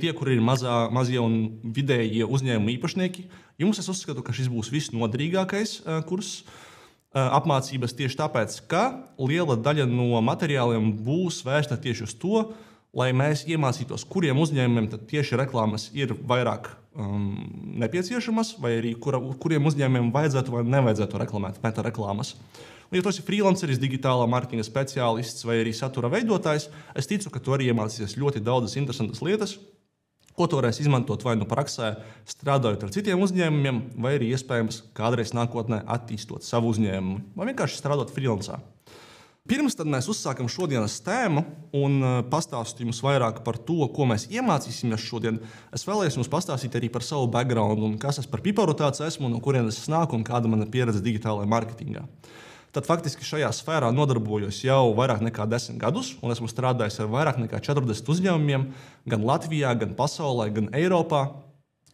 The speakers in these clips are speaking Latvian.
tie, kur ir mazie un vidējie uzņēmumi īpašnieki, jums es uzskatu, ka šis būs visnoderīgākais kurs apmācības tieši tāpēc, ka liela daļa no materiāliem būs vērsta tieši uz to, lai mēs iemācītos, kuriem uzņēmumiem tad tieši reklāmas ir vairāk nepieciešamas, vai arī kuriem uzņēmumiem vajadzētu vai nevajadzētu reklamēt meta reklāmas. Un, ja tu esi freelanceris, digitālā mārketinga speciālists vai arī satura veidotājs, es ticu, ka tu arī iemācīsies ļoti daudzas interesantas lietas, ko tu varēsi izmantot vai nu praksē, strādājot ar citiem uzņēmumiem, vai arī iespējams kādreiz nākotnē attīstot savu uzņēmumu, vai vienkārši strādāt freelancā. Pirms tad mēs uzsākam šodienas tēmu un pastāstīšu jums vairāk par to, ko mēs iemācīsimies šodien. Es vēlējos jums pastāstīt arī par savu background un kas es par piparu tāds esmu, no kurienes es nāku un kāda mana pieredze digitālajā mārketingā. Tad faktiski šajā sfērā nodarbojos jau vairāk nekā 10 gadus, un esmu strādājis ar vairāk nekā 40 uzņēmumiem, gan Latvijā, gan pasaulē, gan Eiropā,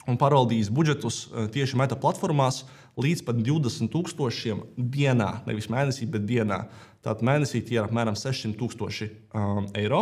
un pārvaldījis budžetus tieši meta platformās līdz pat 20,000 dienā, nevis mēnesī, bet dienā. Tātad mēnesī tie ir apmēram 600,000 eiro,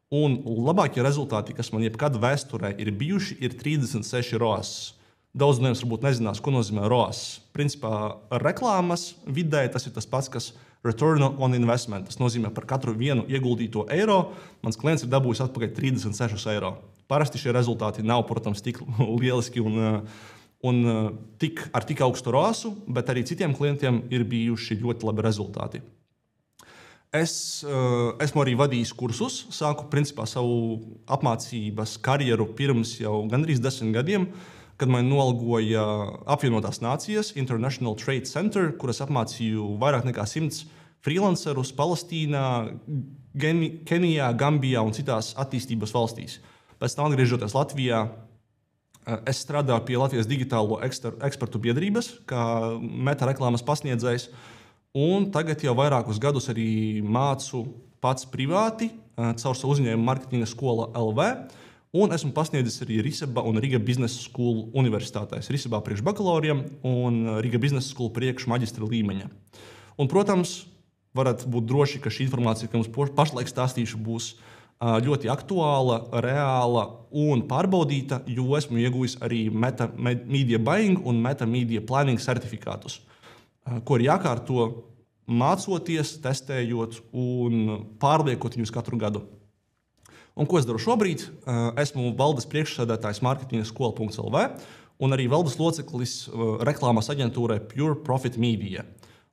un labākie rezultāti, kas man jebkad vēsturē ir bijuši, ir 36 ROAS. Daudz no jums varbūt nezinās, ko nozīmē ROAS. Principā reklāmas vidē tas ir tas pats, kas return on investment. Tas nozīmē, par katru vienu ieguldīto eiro mans klients ir dabūjis atpakaļ 36 eiro. Parasti šie rezultāti nav, protams, tik lieliski un ar tik augstu ROASu, bet arī citiem klientiem ir bijuši ļoti labi rezultāti. Esmu arī vadījis kursus, sāku principā savu apmācības karjeru pirms jau gandrīz 10 gadiem, kad man nolgoja apvienotās nācijas International Trade Center, kuras apmācīju vairāk nekā 100 freelancerus Palestīnā, Kenijā, Gambijā un citās attīstības valstīs. Pēc tam, atgriežoties Latvijā, es strādāju pie Latvijas digitālo ekspertu biedrības, kā meta reklāmas pasniedzējs, un tagad jau vairākus gadus arī mācu pats privāti caur savu uzņēmumu Marketinga skola LV, un esmu pasniedzis arī Riseba un Riga Business School universitātēs. Risebā priekš bakalauriem un Riga Business School priekš maģistra līmeņa. Un, protams, varat būt droši, ka šī informācija, ko mums pašlaik stāstīšu, būs ļoti aktuāla, reāla un pārbaudīta, jo esmu iegūjis arī Meta Media Buying un Meta Media Planning certifikātus, ko ir jākārto mācoties, testējot un pārliekot viņus katru gadu. Un ko es daru šobrīd? Esmu valdes priekšsēdētājs marketingaskola.lv un arī valdes loceklis reklāmas aģentūrai Pure Profit Media.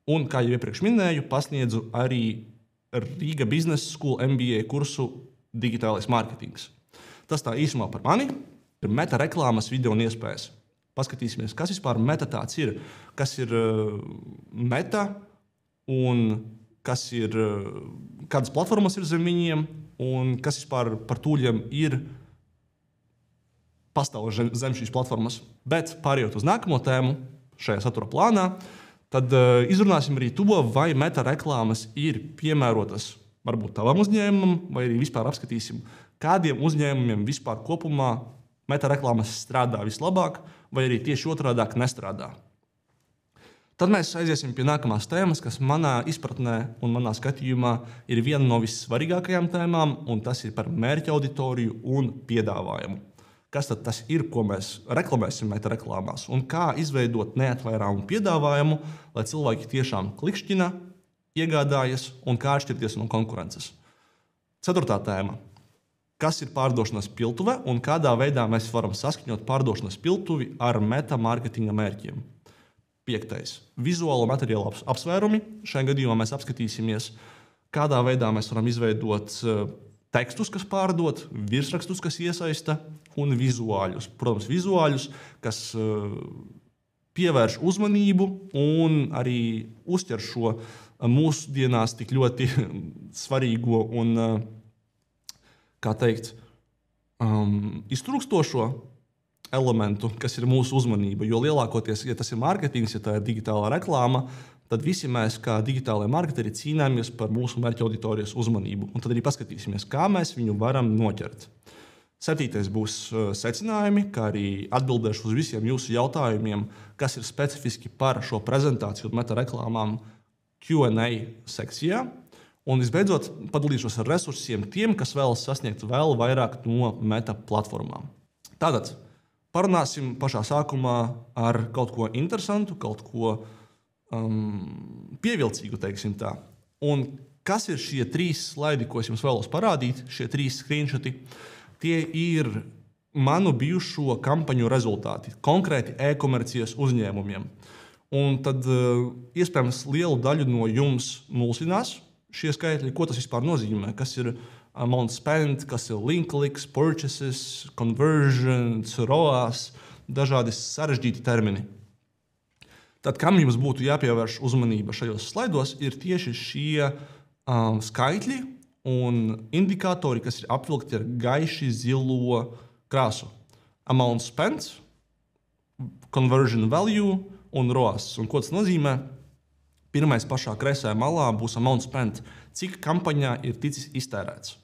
Un, kā jau iepriekš minēju, pasniedzu arī Riga Business School MBA kursu digitālais mārketings. Tas tā īsumā par mani ir meta reklāmas video un iespējas. Paskatīsimies, kas vispār meta tāds ir, kas ir meta un kādas platformas ir zem viņiem un kas vispār par tūļiem ir pastāv zem šīs platformas. Bet pārējot uz nākamo tēmu šajā satura plānā, tad izrunāsim arī to, vai meta reklāmas ir piemērotas varbūt tavam uzņēmumam, vai arī vispār apskatīsim, kādiem uzņēmumiem vispār kopumā meta reklāmas strādā vislabāk, vai arī tieši otrādāk nestrādā. Tad mēs aiziesim pie nākamās tēmas, kas manā izpratnē un manā skatījumā ir viena no vissvarīgākajām tēmām, un tas ir par mērķa auditoriju un piedāvājumu. Kas tad tas ir, ko mēs reklamēsim meta reklāmās, un kā izveidot neatvairāmu piedāvājumu, lai cilvēki tiešām klikšķina, iegādājas un kā atšķirties no konkurences. 4. tēma. Kas ir pārdošanas piltuve un kādā veidā mēs varam saskaņot pārdošanas piltuvi ar meta mārketinga mērķiem. 5. Vizuālo materiālu apsvērumi. Šajā gadījumā mēs apskatīsimies, kādā veidā mēs varam izveidot tekstus, kas pārdod, virsrakstus, kas iesaista, un vizuāļus. Protams, vizuāļus, kas pievērš uzmanību un arī uztver šo mūsdienās tik ļoti svarīgo un, kā teikt, iztrūkstošo elementu, kas ir mūsu uzmanība. Jo lielākoties, ja tas ir mārketings, ja tā ir digitālā reklāma, tad visi mēs, kā digitālai marketeri, cīnāmies par mūsu mērķa auditorijas uzmanību. Un tad arī paskatīsimies, kā mēs viņu varam noķert. 7. būs secinājumi, kā arī atbildēšu uz visiem jūsu jautājumiem, kas ir specifiski par šo prezentāciju un meta reklāmām Q&A sekcijā. Un visbeidzot, padalīšos ar resursiem tiem, kas vēlas sasniegt vēl vairāk no meta platformām. Tātad parunāsim pašā sākumā ar kaut ko interesantu, kaut ko pievilcīgu, teiksim tā. Un kas ir šie 3 slaidi, ko es jums vēlos parādīt, šie 3 screenshoti? Tie ir manu bijušo kampaņu rezultāti, konkrēti e-komercijas uzņēmumiem. Un tad iespējams lielu daļu no jums mulsinās šie skaitļi, ko tas vispār nozīmē, kas ir amount spent, kas ir link clicks, purchases, conversions, ROAS, dažādi sarežģīti termini. Tad, kam jums būtu jāpievērš uzmanība šajos slaidos, ir tieši šie skaitļi un indikātori, kas ir apvilkti ar gaiši zilo krāsu. Amount spent, conversion value un ROAS. Un ko tas nozīmē? Pirmais pašā kreisajā malā būs amount spent, cik kampaņā ir ticis iztērēts.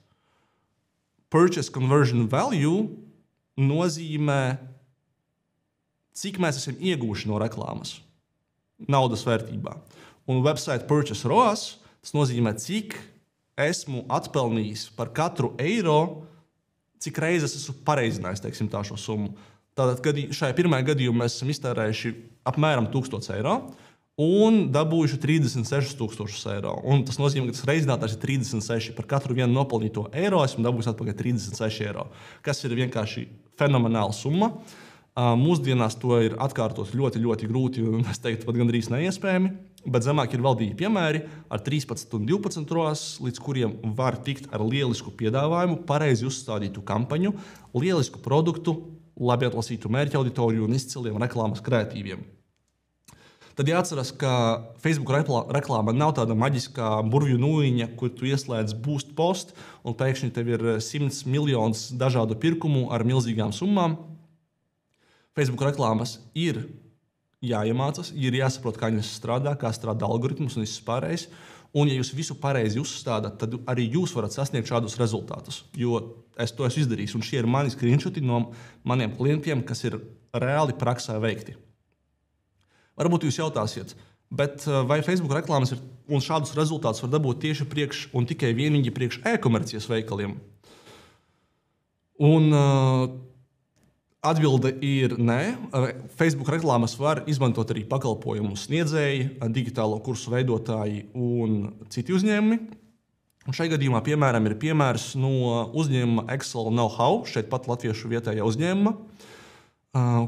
Purchase conversion value nozīmē, cik mēs esam ieguvuši no reklāmas naudas vērtībā. Un website purchase ROAS, tas nozīmē, cik esmu atpelnījis par katru eiro, cik reizes esmu pareizinājis, teiksim tā, šo summu. Tātad šajā pirmajā gadījumā mēs esam iztērējuši apmēram 1000 eiro un dabūjuši 36,000 eiro. Un tas nozīmē, ka tas reizinātājs ir 36. Par katru vienu nopelnīto eiro esmu dabūjis atpakaļ 36 eiro, kas ir vienkārši fenomenāla summa. Mūsdienās to ir atkārtot ļoti, ļoti grūti, un es teiktu, pat gandrīz neiespējami, bet zemāk ir vēl 2 piemēri ar 13 un 12 ROAS, līdz kuriem var tikt ar lielisku piedāvājumu, pareizi uzstādītu kampaņu, lielisku produktu, labi atlasītu mērķa auditoriju un izciliem reklāmas kreatīviem. Tad jāatceras, ka Facebook reklāma nav tāda maģiskā burvju nūjiņa, kur tu ieslēdz boost post un pēkšņi tev ir 100 miljonus dažādu pirkumu ar milzīgām summām. Facebook reklāmas ir jāiemācas, ir jāsaprot, kā viņas strādā, kā strādā algoritmus un viss pārējais. Un ja jūs visu pareizi uzstādat, tad arī jūs varat sasniegt šādus rezultātus, jo es to esmu izdarījis. Un šie ir mani screenshoti no maniem klientiem, kas ir reāli praksē veikti. Varbūt jūs jautāsiet, bet vai Facebook reklāmas ir un šādus rezultātus var dabūt tieši priekš un tikai vienīgi priekš e-komercijas veikaliem? Un atbilde ir nē. Facebook reklāmas var izmantot arī pakalpojumu sniedzēji, digitālo kursu veidotāji un citi uzņēmumi. Un šai gadījumā, piemēram, ir piemērs no uzņēmuma Excel Know-how, šeit pat latviešu vietējā uzņēmuma,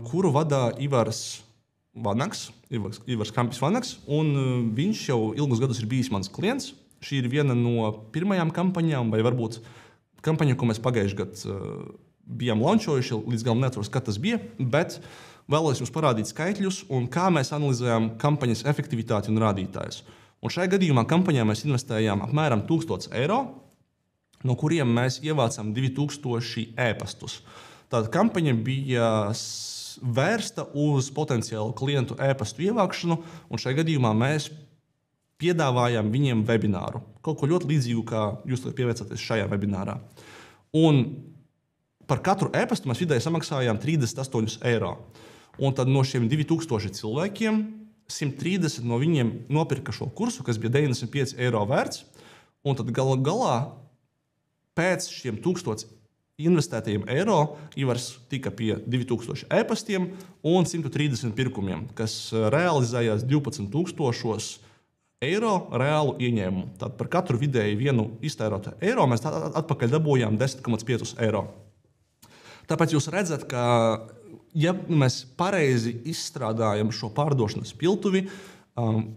kuru vadā Ivars Kampis Vanaks, un viņš jau ilgus gadus ir bijis mans klients. Šī ir viena no pirmajām kampaņām, vai varbūt kampaņa, ko mēs pagājušajā gadā bijām launchojuši, līdz galam neatceros, kad tas bija, bet vēlos jums parādīt skaitļus un kā mēs analizējām kampaņas efektivitāti un rādītājus. Un šajā gadījumā kampaņā mēs investējām apmēram 1000 eiro, no kuriem mēs ievācām 2000 e-pastus. Tātad kampaņa bija vērsta uz potenciālu klientu e-pastu ievākšanu, un šajā gadījumā mēs piedāvājām viņiem webināru. Kaut ko ļoti līdzīgu, kā jūs pievērsāties šajā webinārā. Un par katru e-pastu mēs vidēji samaksājām 38 eiro. Un tad no šiem 2000 cilvēkiem 130 no viņiem nopirka šo kursu, kas bija 95 eiro vērts, un tad galā pēc šiem 1000 investētajiem eiro Ivars tika pie 2000 e-pastiem un 130 pirkumiem, kas realizējās 12,000 eiro reālu ieņēmumu. Tātad par katru vidēji vienu iztērētu eiro mēs atpakaļ dabūjām 10,5 eiro. Tāpēc jūs redzat, ka ja mēs pareizi izstrādājam šo pārdošanas piltuvi,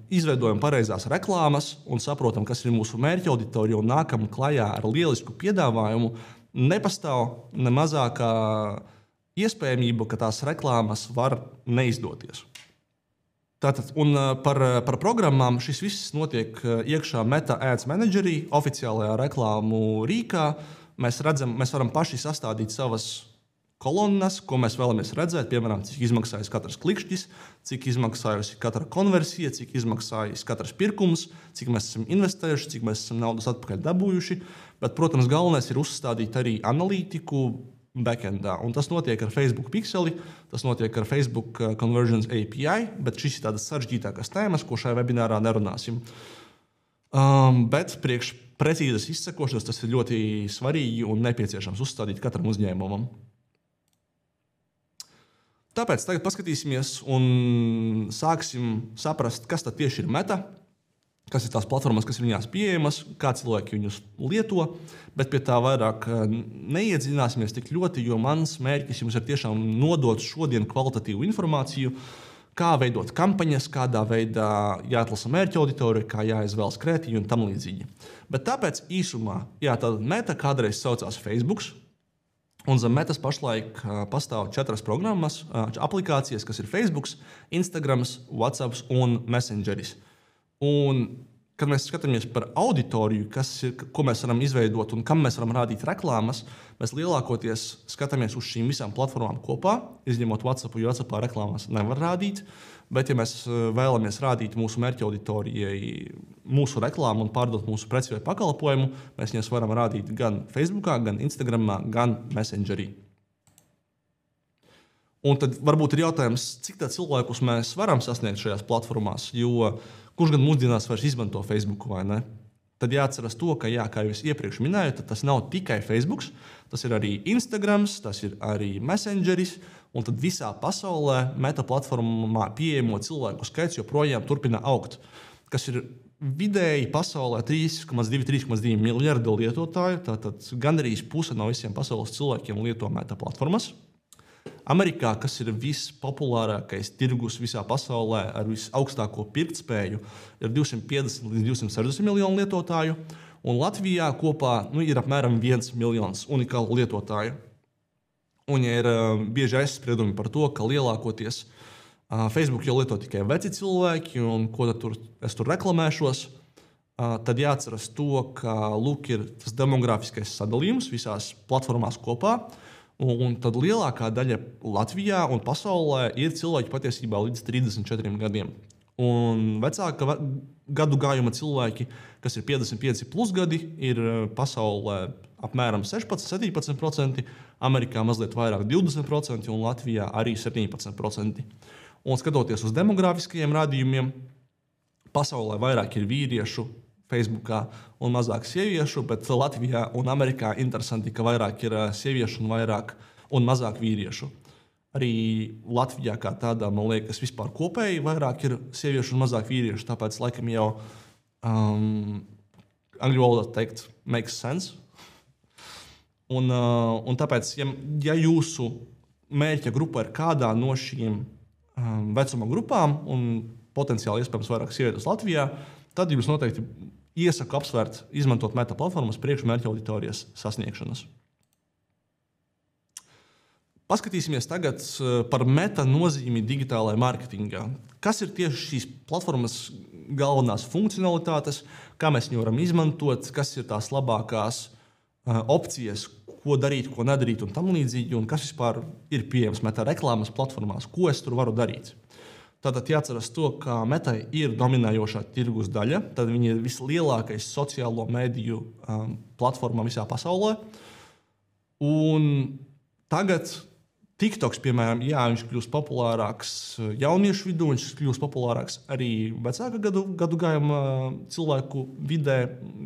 izveidojam pareizās reklāmas un saprotam, kas ir mūsu mērķa auditorija un nākam klajā ar lielisku piedāvājumu, nepastāv ne mazākā iespējamība, ka tās reklāmas var neizdoties. Tātad, un par programmām šis viss notiek iekšā Meta Ads Managerī, oficiālajā reklāmu rīkā. Mēs varam paši sastādīt savas kolonnas, ko mēs vēlamies redzēt, piemēram, cik izmaksājas katrs klikšķis, cik izmaksājusi katra konversija, cik izmaksājis katrs pirkums, cik mēs esam investējuši, cik mēs esam naudas atpakaļ dabūjuši. Bet, protams, galvenais ir uzstādīt arī analītiku backendā. Un tas notiek ar Facebook Pixeli, tas notiek ar Facebook Conversions API, bet šis ir tādas sarežģītākas tēmas, ko šajā webinārā nerunāsim. Bet priekš precīzas izsekošanas tas ir ļoti svarīgi un nepieciešams uzstādīt katram uzņēmumam. Tāpēc tagad paskatīsimies un sāksim saprast, kas tad tieši ir Meta, kas ir tās platformas, kas ir viņās pieejamas, kā cilvēki viņus lieto, bet pie tā vairāk neiedziļināsimies tik ļoti, jo mans mērķis jums ir tiešām nodot šodien kvalitatīvu informāciju, kā veidot kampaņas, kādā veidā jāatlasa mērķa auditorija, kā jāizvēlas kreatīvi un tam līdzīgi. Bet tāpēc īsumā, tad Meta kādreiz saucās Facebook, un zem Metas pašlaik pastāv 4 programmas, aplikācijas, kas ir Facebook, Instagram, WhatsApp un Messengeris. Un, kad mēs skatāmies par auditoriju, ko mēs varam izveidot un kam mēs varam rādīt reklāmas, mēs lielākoties skatāmies uz šīm visām platformām kopā, izņemot WhatsApp, jo WhatsAppā reklāmas nevar rādīt. Bet, ja mēs vēlamies rādīt mūsu mērķa auditorijai mūsu reklāmu un pārdot mūsu preci vai pakalpojumu, mēs viņus varam rādīt gan Facebookā, gan Instagramā, gan Messengerī. Un tad varbūt ir jautājums, cik tā cilvēkus mēs varam sasniegt šajās platformās, jo kurš gan mūsdienās vairs izmanto Facebook vai ne? Tad jāatceras to, ka, kā jau es iepriekš minēju, tas nav tikai Facebook, tas ir arī Instagram, tas ir arī Messengeris, un tad visā pasaulē Meta platformā pieejamo cilvēku skaits joprojām turpina augt, kas ir vidēji pasaulē 3,2 miljardi lietotāju, tātad gandrīz puse no visiem pasaules cilvēkiem lieto Meta platformas. Amerikā, kas ir vispopulārākais tirgus visā pasaulē ar visaugstāko pirktspēju, ir 250 līdz 260 miljonu lietotāju, un Latvijā kopā ir apmēram 1 miljons unikālu lietotāju. Un ir bieži aizspriedumi par to, ka lielākoties Facebook jau lieto tikai veci cilvēki, un ko tad es tur reklamēšos, tad jāatceras to, ka ir tas demografiskais sadalījums visās platformās kopā. Un tad lielākā daļa Latvijā un pasaulē ir cilvēki patiesībā līdz 34 gadiem. Un vecāka gadu gājuma cilvēki, kas ir 55 plus gadi, ir pasaulē apmēram 16–17%, Amerikā mazliet vairāk 20% un Latvijā arī 17%. Un skatoties uz demografiskajiem rādījumiem, pasaulē vairāk ir vīriešu Facebookā un mazāk sieviešu, bet Latvijā un Amerikā interesanti, ka vairāk ir sieviešu un mazāk vīriešu. Arī Latvijā kā tādā, man liekas, vispār kopēji vairāk ir sieviešu un mazāk vīriešu, tāpēc laikam jau angļu valodā teikt makes sense. Un tāpēc, ja jūsu mērķa grupa ir kādā no šīm vecuma grupām un potenciāli iespējams vairāk sievietes Latvijā, tad jums noteikti iesaku apsvērt izmantot Meta platformas priekš mērķa auditorijas sasniegšanas. Paskatīsimies tagad par Meta nozīmi digitālajā mārketingā. Kas ir tieši šīs platformas galvenās funkcionalitātes, kā mēs viņu varam izmantot, kas ir tās labākās opcijas, ko darīt, ko nedarīt un tam līdzīgi, un kas vispār ir pieejams Meta reklāmas platformās, ko es tur varu darīt. Tātad jāatceras to, ka Metai ir dominējošā tirgus daļa, tad viņi ir vislielākais sociālo mediju platforma visā pasaulē. Un tagad TikToks, piemēram, viņš kļūst populārāks jauniešu vidū, viņš kļūst populārāks arī vecāka gadu gājuma cilvēku vidē,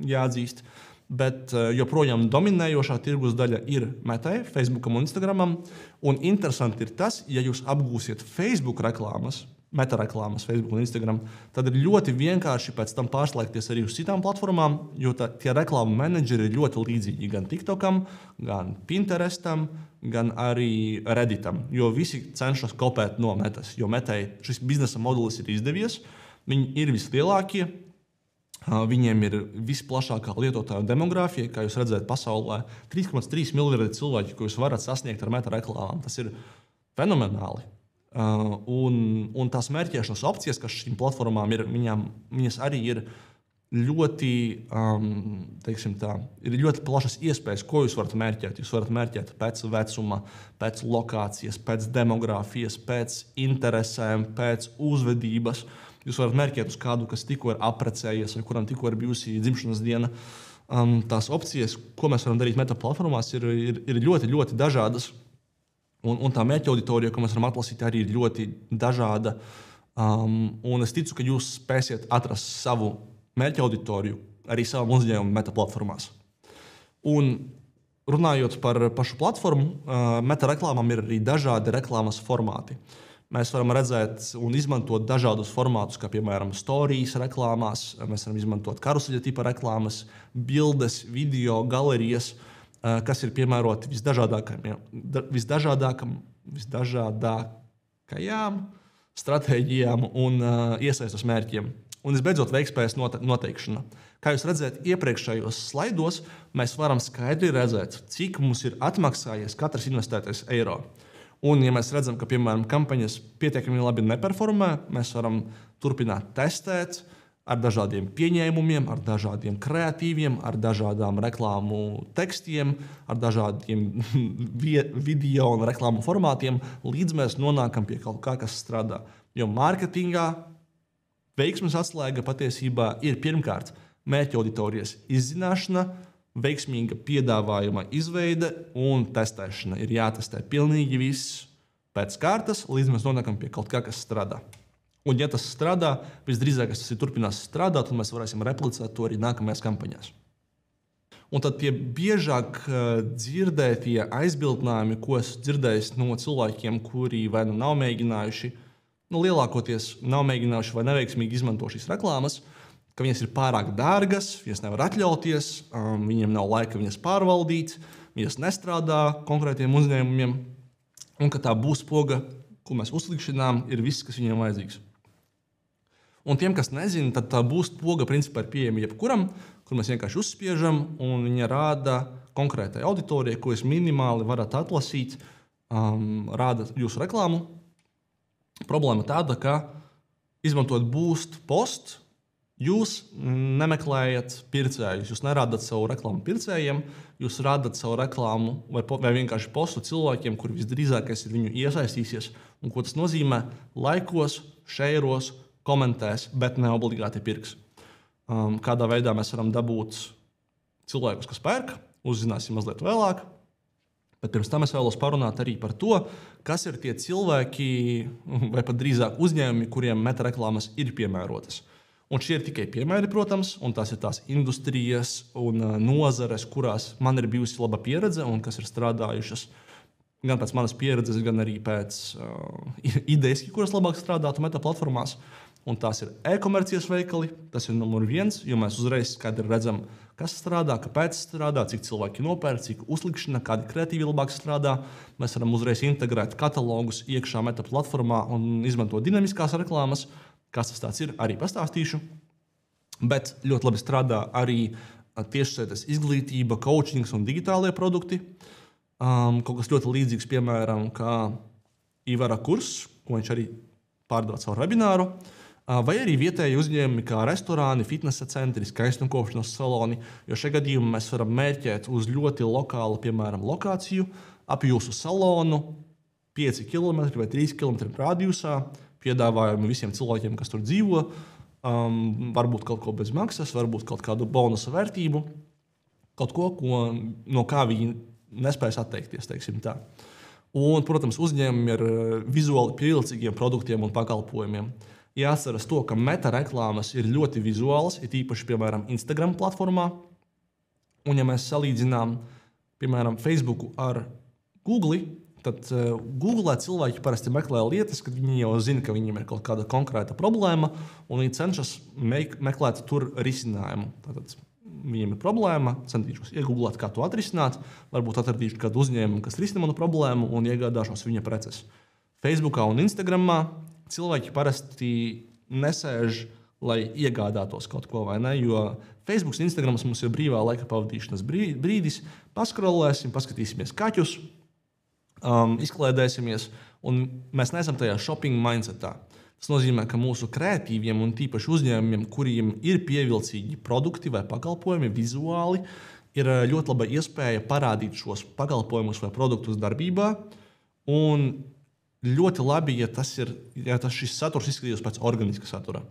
jāatzīst. Bet joprojām dominējošā tirgus daļa ir Metai, Facebookam un Instagramam. Un interesanti ir tas, ja jūs apgūsiet Facebook reklāmas, Meta reklāmas, Facebook un Instagram, tad ir ļoti vienkārši pēc tam pārslēgties arī uz citām platformām, jo tie reklāmu menedžeri ir ļoti līdzīgi gan TikTokam, gan Pinterestam, gan arī Redditam, jo visi cenšas kopēt no Metas, jo Metai šis biznesa modelis ir izdevies, viņi ir vislielākie, viņiem ir visplašākā lietotāju demogrāfija, kā jūs redzat pasaulē, 3,3 miljardi cilvēki, ko jūs varat sasniegt ar Meta reklāmām. Tas ir fenomenāli. Un tās mērķēšanas opcijas, kas šīm platformām ir, viņas arī ir ļoti, ir ļoti plašas iespējas, ko jūs varat mērķēt. Jūs varat mērķēt pēc vecuma, pēc lokācijas, pēc demogrāfijas, pēc interesēm, pēc uzvedības. Jūs varat mērķēt uz kādu, kas tikko ir apprecējies vai kuram tikko ir bijusi dzimšanas diena. Tās opcijas, ko mēs varam darīt Meta platformās, ir ļoti, ļoti dažādas. Un tā mērķa auditorija, ko mēs varam atlasīt, arī ir ļoti dažāda. Un es ticu, ka jūs spēsiet atrast savu mērķa auditoriju arī savam uzņēmumu meta platformās. Un runājot par pašu platformu, meta reklāmām ir arī dažādi reklāmas formāti. Mēs varam redzēt un izmantot dažādus formātus, kā piemēram storijas reklāmās, mēs varam izmantot karuseļa tipa reklāmas, bildes, video, galerijas, kas ir piemēroti visdažādākajām stratēģijām un iesaistas mērķiem. Un visbeidzot, veiktspējas noteikšana. Kā jūs redzat, iepriekšējos slaidos mēs varam skaidri redzēt, cik mums ir atmaksājies katrs investētais eiro. Un, ja mēs redzam, ka, piemēram, kampaņas pietiekami labi neperformē, mēs varam turpināt testēt ar dažādiem pieņēmumiem, ar dažādiem kreatīviem, ar dažādām reklāmu tekstiem, ar dažādiem video un reklāmu formātiem, līdz mēs nonākam pie kaut kā, kas strādā. Jo mārketingā veiksmes atslēga patiesībā ir pirmkārt mērķa auditorijas izzināšana, veiksmīga piedāvājuma izveide un testēšana. Ir jātestē pilnīgi viss pēc kārtas, līdz mēs nonākam pie kaut kā, kas strādā. Un ja tas strādā, visdrīzāk tas turpinās strādāt, un mēs varēsim replicēt to arī nākamajās kampaņās. Un tad tie biežāk dzirdētie aizbildinājumi, ko esmu dzirdējis no cilvēkiem, kuri vai nu nav mēģinājuši, lielākoties nav mēģinājuši vai neveiksmīgi izmanto šīs reklāmas, ka viņas ir pārāk dārgas, viņas nevar atļauties, viņiem nav laika viņas pārvaldīt, viņas nestrādā konkrētiem uzņēmumiem, un ka tā būspoga, ko mēs uzlikšanām, ir viss, kas viņiem vajadzīgs. Un tiem, kas nezina, tad tā būspoga principā ir pieejama jebkuram, kur mēs vienkārši uzspiežam, un viņa rāda konkrētai auditorijai, ko jūs minimāli varat atlasīt, rāda jūsu reklāmu. Problēma tāda, ka izmantot boost post, jūs nemeklējat pircējus, jūs nerādat savu reklāmu pircējiem, jūs rādat savu reklāmu vai vienkārši postu cilvēkiem, kur visdrīzākais ir viņu iesaistīsies. Un ko tas nozīmē? Laikos, šeiros, komentēs, bet ne obligāti pirks. Kādā veidā mēs varam dabūt cilvēkus, kas pērk, uzzināsim mazliet vēlāk. Bet pirms tam es vēlos parunāt arī par to, kas ir tie cilvēki, vai pat drīzāk uzņēmumi, kuriem meta reklāmas ir piemērotas. Un šie ir tikai piemēri, protams, un tās ir tās industrijas un nozares, kurās man ir bijusi laba pieredze un kas ir strādājušas gan pēc manas pieredzes, gan arī pēc idejas, kuras labāk strādātu meta platformās. Un tās ir e-komercijas veikali, tas ir numur 1, jo mēs uzreiz skaidri redzam, kas strādā, kāpēc strādā, cik cilvēki nopērk, cik uzlikšana, kādi kreatīvi labāk strādā. Mēs varam uzreiz integrēt katalogus iekšā meta platformā un izmantot dinamiskās reklāmas. Kas tas tāds ir, arī pastāstīšu. Bet ļoti labi strādā arī tiešsaites izglītība, coachings un digitālie produkti. Kaut kas ļoti līdzīgs, piemēram, kā Ivara kurs, ko viņš arī pārdod savu webināru. Vai arī vietēji uzņēmumi kā restorāni, fitnesa centri, skaistumkopšanas saloni, jo šajā gadījumā mēs varam mērķēt uz ļoti lokālu, piemēram, lokāciju, ap jūsu salonu, 5 km vai 3 km radiusā, piedāvājumi visiem cilvēkiem, kas tur dzīvo, varbūt kaut ko bez maksas, varbūt kaut kādu bonusa vērtību, kaut ko, no kā viņi nespēs atteikties, teiksim tā. Un, protams, uzņēmumi ar vizuāli pievilcīgiem produktiem un pakalpojumiem. Jāatceras to, ka meta reklāmas ir ļoti vizuālas, ir īpaši, piemēram, Instagram platformā. Un, ja mēs salīdzinām, piemēram, Facebooku ar Google, tad Google cilvēki parasti meklē lietas, kad viņi jau zina, ka viņiem ir kaut kāda konkrēta problēma, un viņi cenšas meklēt tur risinājumu. Tātad viņiem ir problēma, centīšos iegooglēt, kā to atrisināt, varbūt atradīšu kādu uzņēmumu, kas risina manu problēmu, un iegādāšos viņa preces. Facebookā un Instagramā cilvēki parasti nesēž, lai iegādātos kaut ko, vai ne? Jo Facebook un Instagrams mums ir brīvā laika pavadīšanas brīdis. Paskrolēsim, paskatīsimies kaķus, izklēdēsimies, un mēs neesam tajā shopping mindsetā. Tas nozīmē, ka mūsu kreatīviem un tīpaši uzņēmumiem, kuriem ir pievilcīgi produkti vai pakalpojumi vizuāli, ir ļoti laba iespēja parādīt šos pakalpojumus vai produktus darbībā. Un ļoti labi, ja šis saturs izskatījās pēc organiska satura.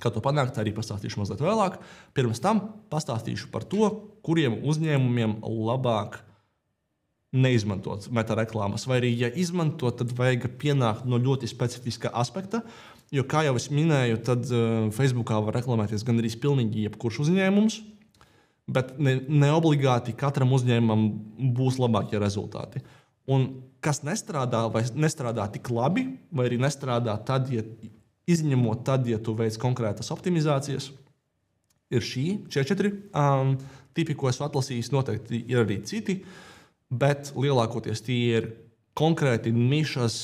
Kā to panākt, arī pastāstīšu mazliet vēlāk. Pirms tam pastāstīšu par to, kuriem uzņēmumiem labāk neizmantot meta reklāmas. Vai arī, ja izmantot, tad vajag pienākt no ļoti specifiska aspekta. Jo, kā jau es minēju, tad Facebookā var reklamēties gandrīz pilnīgi jebkurš uzņēmums, bet ne obligāti katram uzņēmumam būs labākie rezultāti. Un kas nestrādā vai nestrādā tik labi, vai arī nestrādā tad, izņemot tad, ja tu veic konkrētas optimizācijas, ir šie 4 tipi, ko esmu atlasījis. Noteikti ir arī citi, bet lielākoties tie ir konkrēti nišas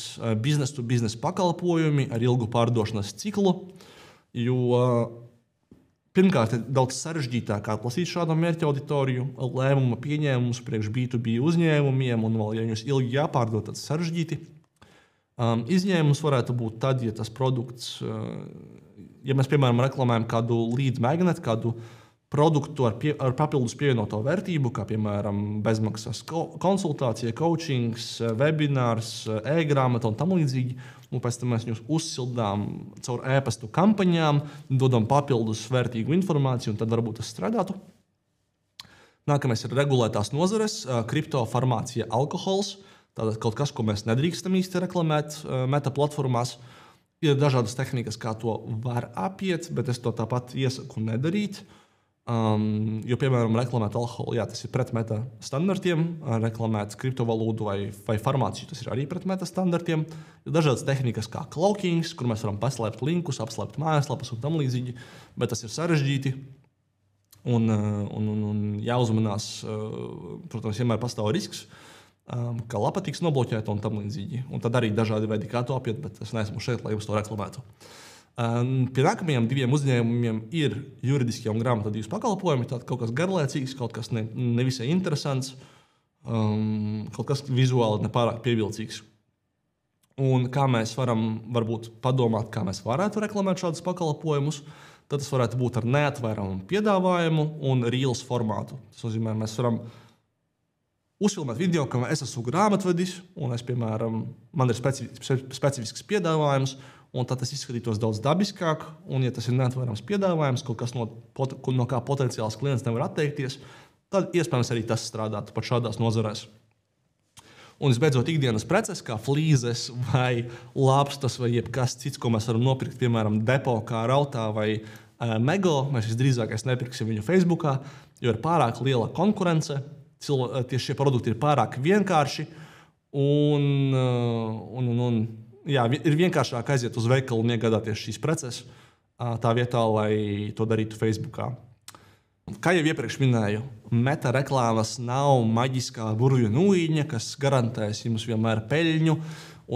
biznes-to-biznes pakalpojumi ar ilgu pārdošanas ciklu, jo pirmkārt ir daudz sarežģītāk atlasīt šādu mērķa auditoriju, lēmuma pieņēmumus priekš B2B uzņēmumiem, un vēl, ja viņus ilgi jāpārdod, tad sarežģīti. Izņēmums varētu būt tad, ja tas produkts, ja mēs, piemēram, reklamējam kādu lead magnet, kādu produktu ar papildus pievienoto vērtību, kā piemēram bezmaksas konsultācija, coachings, webinārs, e-grāmata un tam līdzīgi. Un pēc tam mēs viņus uzsildām caur e-pastu kampaņām, dodam papildus vērtīgu informāciju, un tad varbūt tas strādātu. Nākamais ir regulētās nozares, kripto, farmācija, alkohols. Tātad kaut kas, ko mēs nedrīkstam īsti reklamēt meta platformās. Ir dažādas tehnikas, kā to var apiet, bet es to tāpat iesaku nedarīt. Jo, piemēram, reklamēt alkoholu, jā, tas ir pret meta standartiem, reklamēt kriptovalūtu vai farmāciju, tas ir arī pret meta standartiem. Ir dažādas tehnikas kā cloakings, kur mēs varam paslēpt linkus, apslēpt mājaslapas un tam līdzīgi, bet tas ir sarežģīti un jāuzmanās, protams, vienmēr pastāv risks, ka lapa tiks nobloķēta un tam līdzīgi. Un tad arī dažādi veidi, kā to apiet, bet es neesmu šeit, lai jums to reklamētu. Pie nākamajiem 2 uzņēmumiem ir juridiskie un grāmatvedības pakalpojumi. Tātad kaut kas garlaicīgs, kaut kas nevisai interesants, kaut kas vizuāli nepārāk pievilcīgs. Un kā mēs varam varbūt padomāt, kā mēs varētu reklamēt šādus pakalpojumus, tad tas varētu būt ar neatvēramu piedāvājumu un reels formātu. Tas nozīmē, mēs varam uzfilmēt video, ka es esmu grāmatvedis un es, piemēram, man ir specifisks piedāvājums, un tad tas izskatītos daudz dabiskāk, un ja tas ir neatvērams piedāvājums, kaut kas no kā potenciāls klients nevar atteikties, tad iespējams arī tas strādātu pat šādās nozarēs. Un visbeidzot, ikdienas preces, kā flīzes vai lāpstas vai jebkas cits, ko mēs varam nopirkt, piemēram, depo kā rautā vai mego, mēs visdrīzākais nepirksim viņu Facebookā, jo ir pārāk liela konkurence, tieši šie produkti ir pārāk vienkārši, jā, ir vienkāršāk aiziet uz veikalu un iegādāties šīs preces tā vietā, lai to darītu Facebookā. Kā jau iepriekš minēju, meta reklāmas nav maģiskā burvju nūjiņa, kas garantēs jums vienmēr peļņu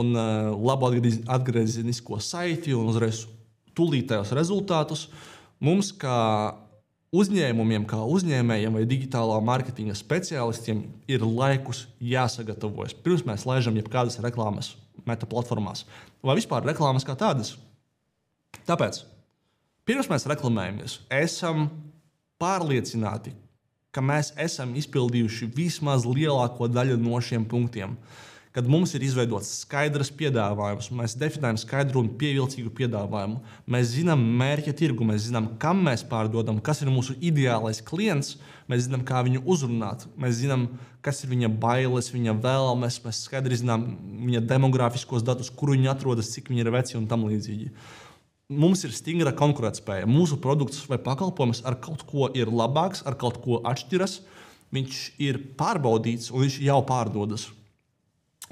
un labu atgriezenisko saiti un uzreiz tūlītējos rezultātus. Mums, kā uzņēmumiem, kā uzņēmējiem vai digitālā mārketinga speciālistiem, ir laikus jāsagatavojas. Pirms mēs laižam jebkādas reklāmas meta platformās. Vai vispār reklāmas kā tādas? Tāpēc, pirms mēs reklamējamies, esam pārliecināti, ka mēs esam izpildījuši vismaz lielāko daļu no šiem punktiem. Kad mums ir izveidots skaidrs piedāvājums, mēs definējam skaidru un pievilcīgu piedāvājumu, mēs zinām mērķa tirgu, mēs zinām, kam mēs pārdodam, kas ir mūsu ideālais klients, mēs zinām, kā viņu uzrunāt, mēs zinām, kas ir viņa bailes, viņa vēlmes, mēs skaidri zinām viņa demografiskos datus, kur viņi atrodas, cik viņi ir veci un tam līdzīgi. Mums ir stingra konkurētspēja. Mūsu produkts vai pakalpojums ar kaut ko ir labāks, ar kaut ko atšķiras, viņš ir pārbaudīts un viņš jau pārdodas.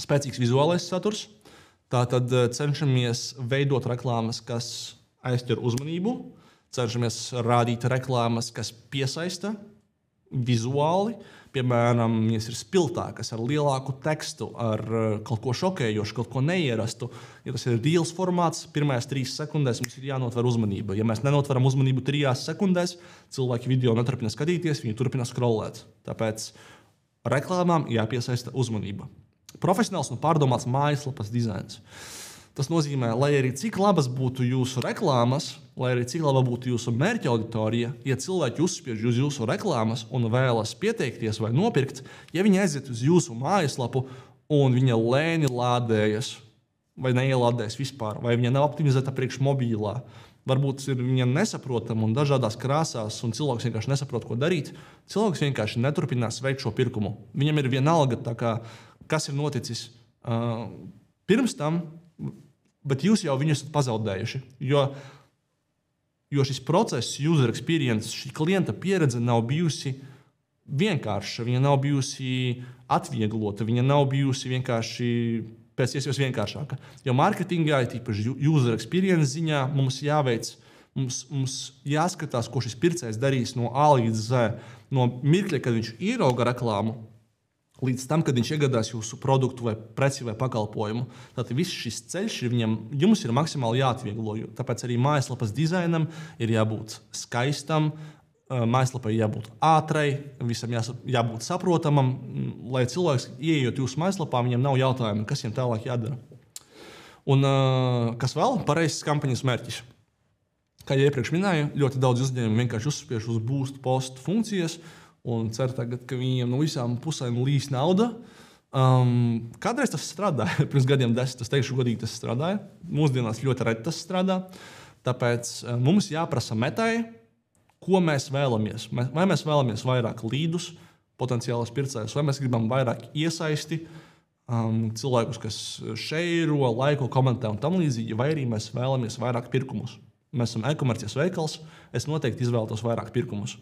Spēcīgs vizuālais saturs. Tātad cenšamies veidot reklāmas, kas aizķer uzmanību, cenšamies rādīt reklāmas, kas piesaista vizuāli. Piemēram, viņas ir spilgtākas, ar lielāku tekstu, ar kaut ko šokējošu, kaut ko neierastu. Ja tas ir reels formāts, pirmajās 3 sekundēs mums ir jānotver uzmanība. Ja mēs nenotveram uzmanību 3 sekundēs, cilvēki video neturpina skatīties, viņi turpina scrollēt. Tāpēc reklāmām jāpiesaista uzmanība. Profesionāls un pārdomāts mājaslapas dizains. Tas nozīmē, lai arī cik labas būtu jūsu reklāmas, lai arī cik laba būtu jūsu mērķa auditorija, ja cilvēki uzspiež uz jūsu reklāmas un vēlas pieteikties vai nopirkt, ja viņi aiziet uz jūsu mājaslapu un viņa lēni lādējas vai neielādējas vispār, vai viņa nav optimizēta priekš mobilā, varbūt ir viņa nesaprotama un dažādās krāsās, un cilvēks vienkārši nesaprot, ko darīt, cilvēks vienkārši neturpinās veikt šo pirkumu. Viņam ir vienalga, tā kā, kas ir noticis pirms tam, bet jūs jau viņus esat pazaudējuši. Jo šis process, user experience, šī klienta pieredze nav bijusi vienkārša, viņa nav bijusi atvieglota, viņa nav bijusi vienkārši pēc iespējas vienkāršāka. Jo mārketingā, tīpaši user experience ziņā, mums jāveic, mums jāskatās, ko šis pircējs darīs no A līdz Z, no mirkļa, kad viņš ierauga reklāmu, līdz tam, kad viņš iegādās jūsu produktu vai preci vai pakalpojumu. Tātad viss šis ceļš jums ir maksimāli jāatvieglo. Tāpēc arī mājaslapas dizainam ir jābūt skaistam, mājaslapai jābūt ātrai, visam jābūt saprotamam, lai cilvēks, ieejot jūsu mājaslapā, viņam nav jautājumi, kas viņam tālāk jādara. Un kas vēl? Pareizs kampaņas mērķis. Kā jau iepriekš minēju, ļoti daudz uzņēmumu vienkārši uzspiež uz boost postu funkcijas un cer tagad, ka viņiem no visām pusēm līs nauda. Kādreiz tas strādāja, pirms gadiem 10, es teikšu godīgi, tas strādāja. Mūsdienās ļoti reti tas strādā, tāpēc mums jāprasa metai, ko mēs vēlamies. Vai mēs vēlamies vairāk līdus, potenciālus pircējus, vai mēs gribam vairāk iesaisti, cilvēkus, kas šeiro, laiko, komentē un tam līdzīgi, vai arī mēs vēlamies vairāk pirkumus. Mēs esam e-komercijas veikals, es noteikti izvēlētos vairāk pirkumus.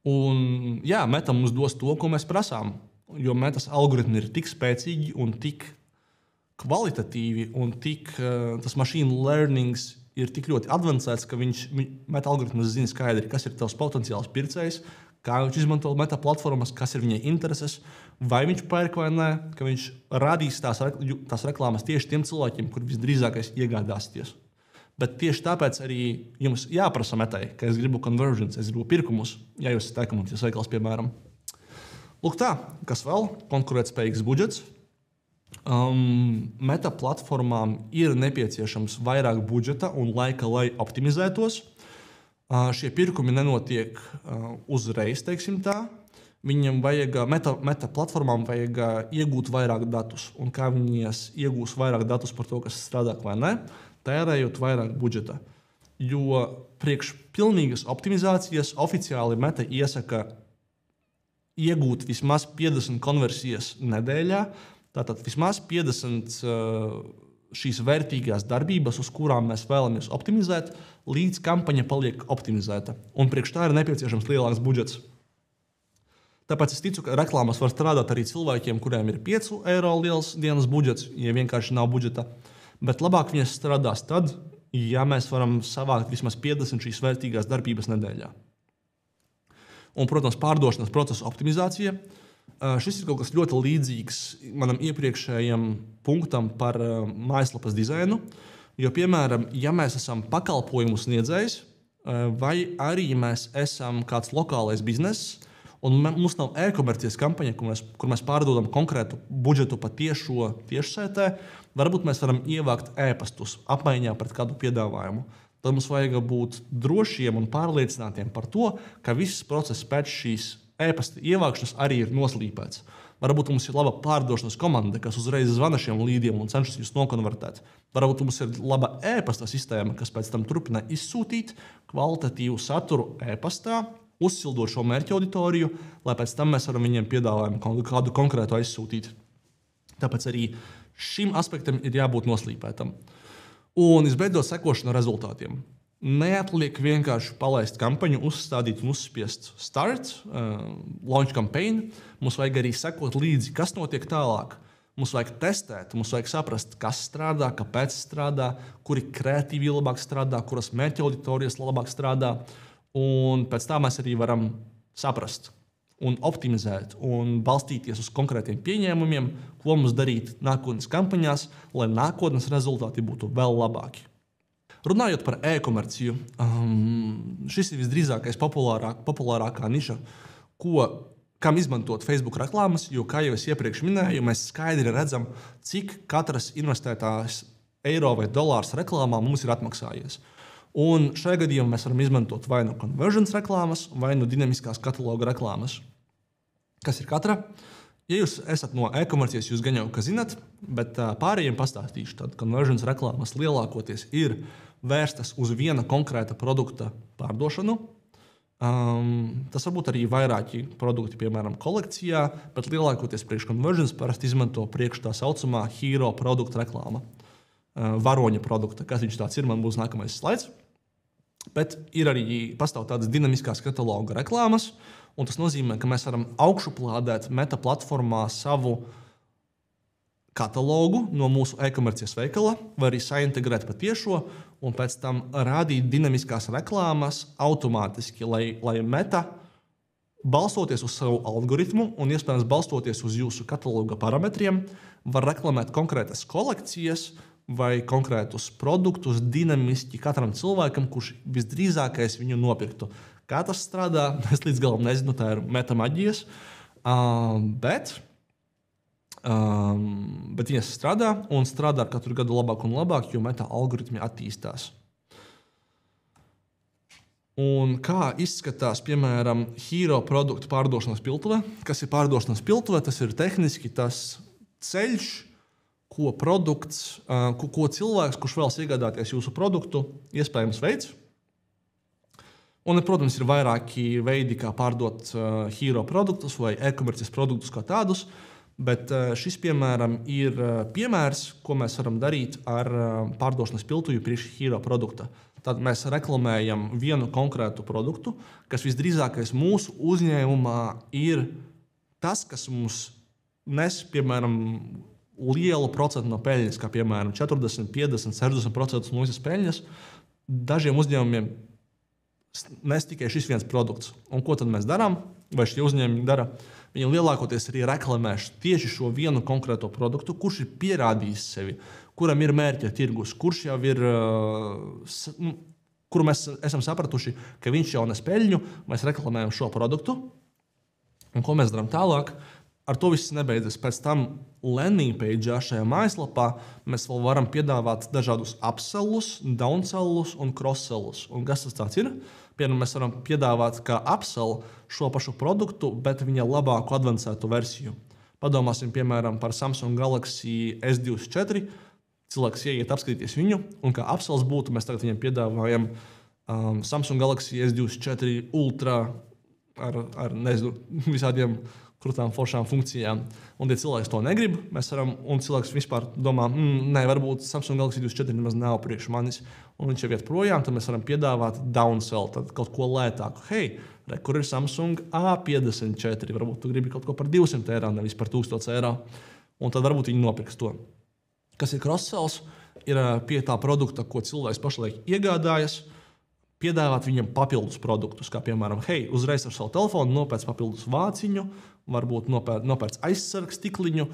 Un jā, Meta mums dos to, ko mēs prasām, jo Metas algoritmi ir tik spēcīgi un tik kvalitatīvi un tik tas machine learnings ir tik ļoti advancēts, ka Meta algoritms zina skaidri, kas ir tavs potenciāls pircējs, kā viņš izmanto Meta platformas, kas ir viņai intereses, vai viņš pērk vai nē, ka viņš radīs tās reklāmas tieši tiem cilvēkiem, kur visdrīzākais iegādāsties. Bet tieši tāpēc arī jums jāprasa Metai, ka es gribu conversions, es gribu pirkumus, ja jūs esat e-komercijas veikals, piemēram. Lūk tā, kas vēl? Konkurētspējīgs budžets. Meta platformām ir nepieciešams vairāk budžeta un laika, lai optimizētos. Šie pirkumi nenotiek uzreiz, teiksim tā. Viņam vajag, Meta platformām vajag iegūt vairāk datus. Un kā viņas iegūs vairāk datus par to, kas strādā vai ne, tērējot vairāk budžeta. Jo priekš pilnīgas optimizācijas oficiāli Meta iesaka iegūt vismaz 50 konversijas nedēļā. Tātad vismaz 50 šīs vērtīgās darbības, uz kurām mēs vēlamies optimizēt, līdz kampaņa paliek optimizēta. Un priekš tā ir nepieciešams lielāks budžets. Tāpēc es ticu, ka reklāmas var strādāt arī cilvēkiem, kuriem ir 5 eiro liels dienas budžets, ja vienkārši nav budžeta. Bet labāk viņas strādās tad, ja mēs varam savākt vismaz 50 šīs vērtīgās darbības nedēļā. Un, protams, pārdošanas procesa optimizācija. Šis ir kaut kas ļoti līdzīgs manam iepriekšējam punktam par mājaslapas dizainu. Jo, piemēram, ja mēs esam pakalpojumu sniedzējs, vai arī mēs esam kāds lokālais bizness, un mums nav e-komercijas kampaņa, kur mēs pārdodam konkrētu budžetu pa tiešsaitē, varbūt mēs varam ievākt e-pastus apmaiņā pret kādu piedāvājumu. Tad mums vajag būt drošiem un pārliecinātiem par to, ka viss process pēc šīs e-pasta ievākšanas arī ir noslīpēts. Varbūt mums ir laba pārdošanas komanda, kas uzreiz zvana šiem līdiem un cenšas jūs nokonvertēt. Varbūt mums ir laba e-pasta sistēma, kas pēc tam turpina izsūtīt kvalitatīvu saturu e-pastā, uzsildot šo mērķa auditoriju, lai pēc tam mēs varam viņiem piedāvājumu kādu konkrētu aizsūtīt. Tāpēc arī šim aspektam ir jābūt noslīpētam. Un visbeidzot sekošana rezultātiem. Neatliek vienkārši palaist kampaņu, uzstādīt un uzspiest start, launch campaign. Mums vajag arī sekot līdzi, kas notiek tālāk. Mums vajag testēt, mums vajag saprast, kas strādā, kāpēc strādā, kuri kreatīvi labāk strādā, kuras mērķa auditorijas labāk strādā. Un pēc tā mēs arī varam saprast un optimizēt un balstīties uz konkrētiem pieņēmumiem, ko mums darīt nākotnes kampaņās, lai nākotnes rezultāti būtu vēl labāki. Runājot par e-komerciju, šis ir visdrīzākais populārākā niša, kam izmantot Facebook reklāmas, jo, kā jau es iepriekš minēju, mēs skaidri redzam, cik katras investētās eiro vai dolārs reklāmā mums ir atmaksājies. Un šajā gadījumā mēs varam izmantot vai nu conversions reklāmas, vai nu dinamiskās kataloga reklāmas. Kas ir katra? Ja jūs esat no e-komercijas, jūs gan jau ka zinat, bet pārējiem pastāstīšu, tad conversions reklāmas lielākoties ir vērstas uz viena konkrēta produkta pārdošanu. Tas varbūt arī vairāki produkti, piemēram, kolekcijā, bet lielākoties priekš conversions parasti izmanto priekš tā saucamā hero produkta reklāma. varoņa produkta. Kas viņš tāds ir, man būs nākamais slaids. Bet ir arī pastāv tādas dinamiskās kataloga reklāmas, un tas nozīmē, ka mēs varam augšuplādēt Meta platformā savu katalogu no mūsu e-komercijas veikala, vai arī saintegrēt pa tiešo, un pēc tam rādīt dinamiskās reklāmas automātiski, lai Meta, balstoties uz savu algoritmu un iespējams balstoties uz jūsu kataloga parametriem, var reklamēt konkrētas kolekcijas vai konkrētus produktus dinamiski katram cilvēkam, kurš visdrīzākais viņu nopirktu. Kā tas strādā, es līdz galam nezinu, tā ir Meta maģijas, bet viņas strādā un strādā katru gadu labāk un labāk, jo Meta algoritmi attīstās. Un kā izskatās, piemēram, Hero produktu pārdošanas piltuve? Kas ir pārdošanas piltuve? Tas ir tehniski tas ceļš, ko produkts, ko cilvēks, kurš vēlas iegādāties jūsu produktu, iespējams veids. Un, protams, ir vairāki veidi, kā pārdot Hero produktus vai e-komercijas produktus kā tādus, bet šis, piemēram, ir piemērs, ko mēs varam darīt ar pārdošanas piltuvi priekš Hero produkta. Tad mēs reklamējam vienu konkrētu produktu, kas visdrīzākais mūsu uzņēmumā ir tas, kas mums nes, piemēram, lielu procentu no peļņas, kā piemēram 40, 50, 60% no visas peļņas. Dažiem uzņēmumiem nes tikai šis viens produkts. Un ko tad mēs darām? Vai šie uzņēmumi dara? Viņi lielākoties arī reklamēš tieši šo vienu konkrēto produktu, kurš ir pierādījis sevi, kuram ir mērķa tirgus, kurš jau ir, kuru mēs esam sapratuši, ka viņš jau nes peļņu, mēs reklamējam šo produktu. Un ko mēs darām tālāk? Ar to viss nebeidzas. Pēc tam landing page'ā šajā mājaslapā mēs vēl varam piedāvāt dažādus upsellus, downsellus un crosssellus. Un kas tas tāds ir? Piemēram, mēs varam piedāvāt kā upsell šo pašu produktu, bet viņa labāku advancētu versiju. Padomāsim, piemēram, par Samsung Galaxy S24. Cilvēks ieiet apskatīties viņu, un kā upsells būtu, mēs tagad viņam piedāvājam Samsung Galaxy S24 Ultra ar nezinu, visādiem krūtām foršām funkcijām. Un, ja cilvēks to negrib, mēs varam, un cilvēks vispār domā, varbūt Samsung Galaxy S24 nemaz nav priekš manis, un viņš jau iet projām, tad mēs varam piedāvāt downsell, tad kaut ko lētāku. Hei, kur ir Samsung A54, varbūt tu gribi kaut ko par 200 eiro, nevis par 1000 eiro, un tad varbūt viņi nopirks to. Kas ir cross-sells? Ir pie tā produkta, ko cilvēks pašlaik iegādājas, piedāvāt viņam papildus produktus, kā piemēram, hei, uzreiz ar savu telefonu nopērc papildus vāciņu, varbūt nopērc aizsargs stikliņu,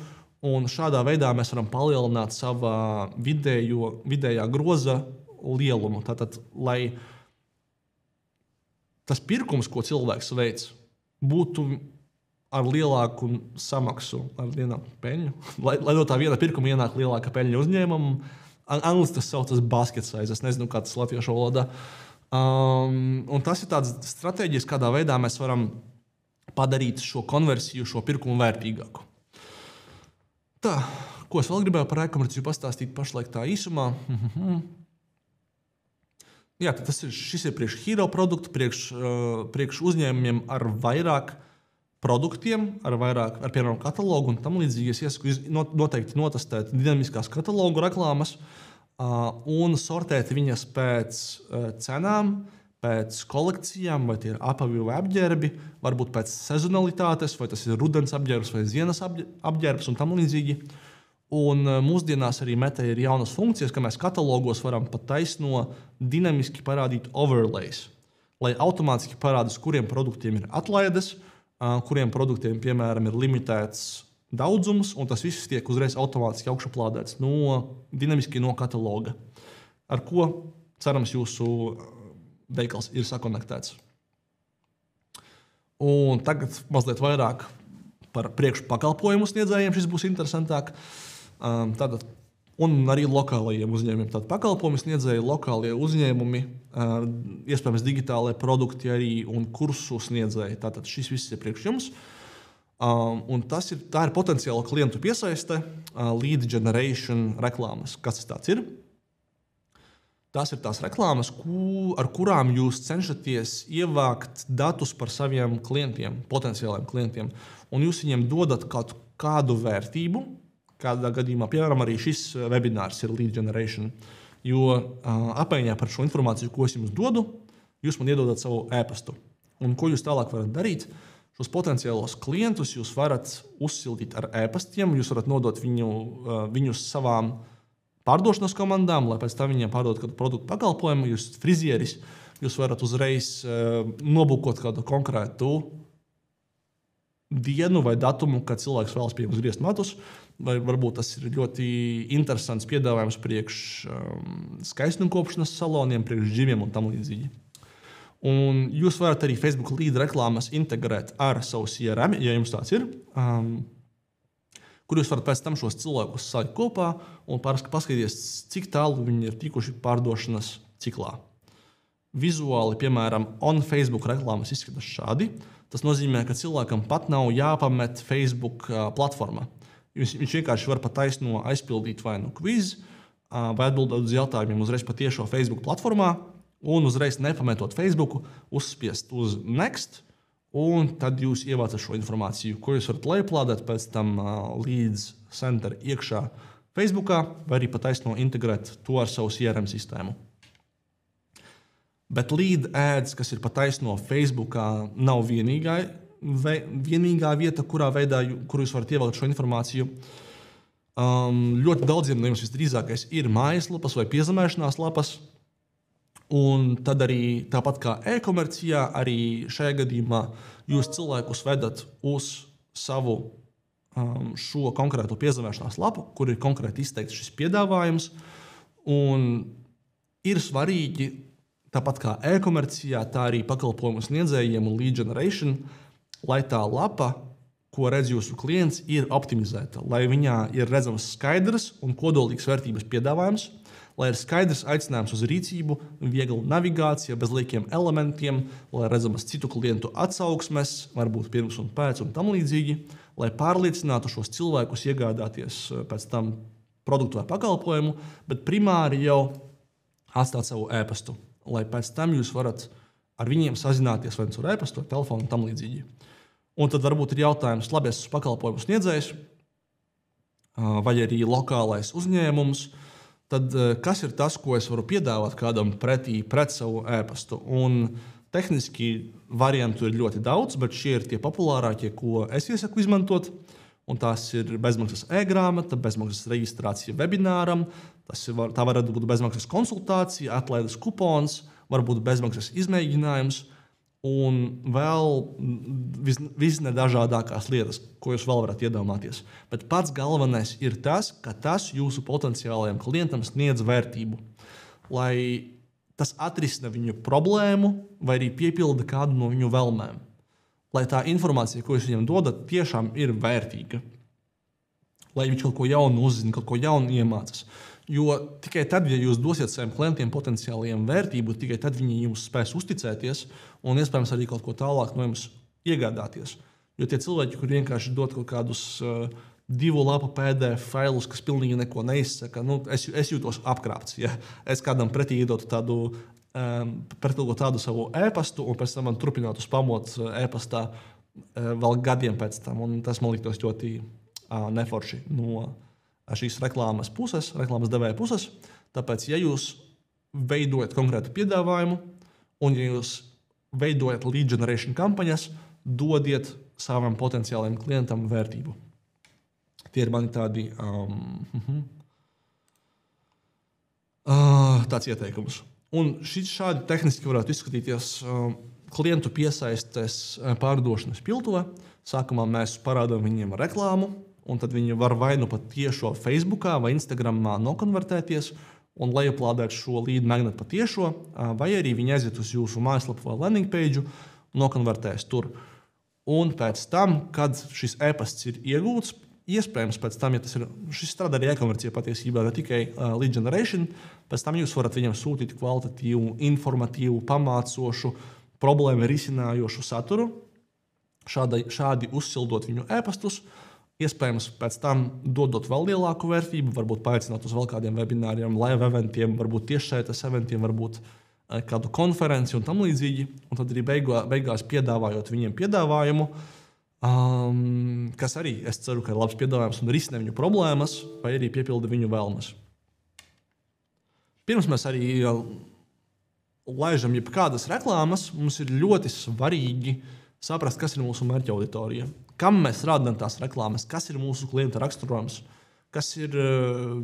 un šādā veidā mēs varam palielināt savā vidējā groza lielumu. Tātad, lai tas pirkums, ko cilvēks veic, būtu ar lielāku samaksu, ar lielāku peļņu, lai no tā viena pirkuma ienāk lielāka peļņa uzņēmumam. Angliski tas saucas basket size, es nezinu, kā tas latviešu valodā. Un tas ir tāds stratēģijas, kādā veidā mēs varam padarīt šo konversiju, šo pirkumu vērtīgāku. Tā, ko es vēl gribēju par e-komerciju pastāstīt pašlaik tā īsumā. Jā, tad šis ir priekš Hero produktu, priekš uzņēmumiem ar vairāk produktiem, ar piemēram katalogu un tam līdzīgi. Es iesaku noteikti notestēt dinamiskās katalogu reklāmas un sortēt viņas pēc cenām, pēc kolekcijām, vai tie ir apavi vai apģērbi, varbūt pēc sezonalitātes, vai tas ir rudens apģērbs vai ziemas apģērbs un tam līdzīgi. Un mūsdienās arī Meta ir jaunas funkcijas, ka mēs katalogos varam pat taisno dinamiski parādīt overlays, lai automātiski parādās, kuriem produktiem ir atlaides, kuriem produktiem, piemēram, ir limitēts daudzums, un tas viss tiek uzreiz automātiski augšuplādēts dinamiski no kataloga, ar ko, cerams, jūsu veikals ir sakonektēts. Un tagad mazliet vairāk par priekšpakalpojumu sniedzējiem, šis būs interesantāk. Tātad, un arī lokālajiem uzņēmumiem. Tātad pakalpojumu sniedzēji, lokālie uzņēmumi, iespējams digitālai produkti arī un kursu sniedzēji. Tātad šis viss ir priekš jums. Un tā ir potenciāla klientu piesaiste, lead generation reklāmas. Kas tas tāds ir? Tās ir tās reklāmas, ar kurām jūs cenšaties ievākt datus par saviem klientiem, potenciāliem klientiem. Un jūs viņiem dodat kādu vērtību, kādā gadījumā, piemēram, arī šis webinārs ir lead generation. Jo apmaiņā par šo informāciju, ko es jums dodu, jūs man iedodat savu e-pastu. Un ko jūs tālāk varat darīt? Šos potenciālos klientus jūs varat uzsildīt ar e-pastiem, jūs varat nodot viņus savām pārdošanas komandām, lai pēc tam viņiem pārdot kādu produktu pakalpojumu. Jūs frizieris, jūs varat uzreiz nobukot kādu konkrētu dienu vai datumu, kad cilvēks vēlas pie jums griezt matus. Vai varbūt tas ir ļoti interesants piedāvājums priekš skaistumkopšanas saloniem, priekš džimiem un tam līdzīgi. Un jūs varat arī Facebook lead reklāmas integrēt ar savu CRM, ja jums tāds ir, kur jūs varat pēc tam šos cilvēkus salikt kopā un paskatīties, cik tālu viņi ir tikuši pārdošanas ciklā. Vizuāli, piemēram, on Facebook reklāmas izskatās šādi. Tas nozīmē, ka cilvēkam pat nav jāpamet Facebook platforma. Viņš vienkārši var pa taisno aizpildīt vai kviz, vai atbildēt uz jautājumiem uzreiz pa tiešo Facebook platformā, un uzreiz nepametot Facebooku, uzspiest uz Next, un tad jūs ievācat šo informāciju, ko jūs varat lejuplādēt pēc tam līdz center iekšā Facebookā, vai arī pa taisno integrēt to ar savu CRM sistēmu. Bet lead ads, kas ir pa taisno Facebookā, nav vienīgā vieta, kur jūs varat ievākt šo informāciju. Ļoti daudziem no jums visdrīzākais ir mājaslapas vai piezemēšanās lapas. Un tad arī tāpat kā e-komercijā, arī šajā gadījumā jūs cilvēkus vedat uz savu šo konkrēto piezemēšanās lapu, kur ir konkrēti izteikts šis piedāvājums. Un ir svarīgi, tāpat kā e-komercijā, tā arī pakalpojumu sniedzējiem un lead generation, lai tā lapa, ko redz jūsu klients, ir optimizēta, lai viņā ir redzams skaidrs un kodolīgs vērtības piedāvājums, lai ir skaidrs aicinājums uz rīcību, viegla navigācija bez liekiem elementiem, lai redzamas citu klientu atsauksmes, varbūt pirms un pēc un tam līdzīgi, lai pārliecinātu šos cilvēkus iegādāties pēc tam produktu vai pakalpojumu, bet primāri jau atstāt savu e-pastu, lai pēc tam jūs varat ar viņiem sazināties vai ar e-pastu, vai telefonu un tam līdzīgi. Un tad varbūt ir jautājums, labi, es esmu pakalpojumu sniedzējs vai arī lokālais uzņēmums, tad kas ir tas, ko es varu piedāvāt kādam pret savu e-pastu? Un tehniski variantu ir ļoti daudz, bet šie ir tie populārākie, ko es iesaku izmantot. Un tās ir bezmaksas e-grāmata, bezmaksas reģistrācija webināram, tā var būt bezmaksas konsultācija, atlaides kupons, varbūt bezmaksas izmēģinājums un vēl visnedažādākās lietas, ko jūs vēl varat iedomāties. Bet pats galvenais ir tas, ka tas jūsu potenciālajiem klientam sniedz vērtību, lai tas atrisina viņu problēmu vai arī piepilda kādu no viņu vēlmēm. Lai tā informācija, ko jūs viņam dodat, tiešām ir vērtīga. Lai viņš kaut ko jaunu uzzina, kaut ko jaunu iemācās. Jo tikai tad, ja jūs dosiet saviem klientiem potenciālajiem vērtību, tikai tad viņi jums spēs uzticēties un iespējams arī kaut ko tālāk no jums iegādāties. Jo tie cilvēki, kur vienkārši dod kaut kādus 2 lapu PDF failus, kas pilnīgi neko neizsaka, es jūtos apkrāpts. Ja es kādam pretī iedotu tādu savu e-pastu un pēc tam man turpinātu spamot e-pastā vēl gadiem pēc tam. Un tas man liktos ļoti neforši no šīs reklāmas devēja puses. Tāpēc, ja jūs veidojat konkrētu piedāvājumu un ja jūs veidojat lead generation kampaņas, dodiet savam potenciālajiem klientam vērtību. Tie ir mani tādi tāds ieteikums. Un šādi tehniski varētu izskatīties klientu piesaistes pārdošanas piltuvē. Sākumā mēs parādām viņiem reklāmu, un tad viņi var vai nu pat tiešo Facebookā vai Instagramā nokonvertēties un lejuplādēt šo lead magnetu pa tiešo, vai arī viņi aiziet uz jūsu mājaslapu vai landing page un nokonvertēs tur. Un pēc tam, kad šis e-pasts ir iegūts, iespējams pēc tam, ja šis strādā arī e-komercijā patiesībā, ne tikai lead generation, pēc tam jūs varat viņam sūtīt kvalitatīvu, informatīvu, pamācošu, problēmu risinājošu saturu, šādi uzsildot viņu e-pastus, iespējams pēc tam dodot vēl lielāku vērtību, varbūt paaicināt uz vēl kādiem webināriem, live eventiem, varbūt tiešsaites eventiem, varbūt kādu konferenci un tam līdzīgi, un tad arī beigās piedāvājot viņiem piedāvājumu, kas arī, es ceru, ka ir labs piedāvājums un risina viņu problēmas, vai arī piepilda viņu vēlmes. Pirms mēs arī laižam jebkādas reklāmas, mums ir ļoti svarīgi saprast, kas ir mūsu mērķa auditorija. Kam mēs rādām tās reklāmas, kas ir mūsu klienta raksturojums, kas ir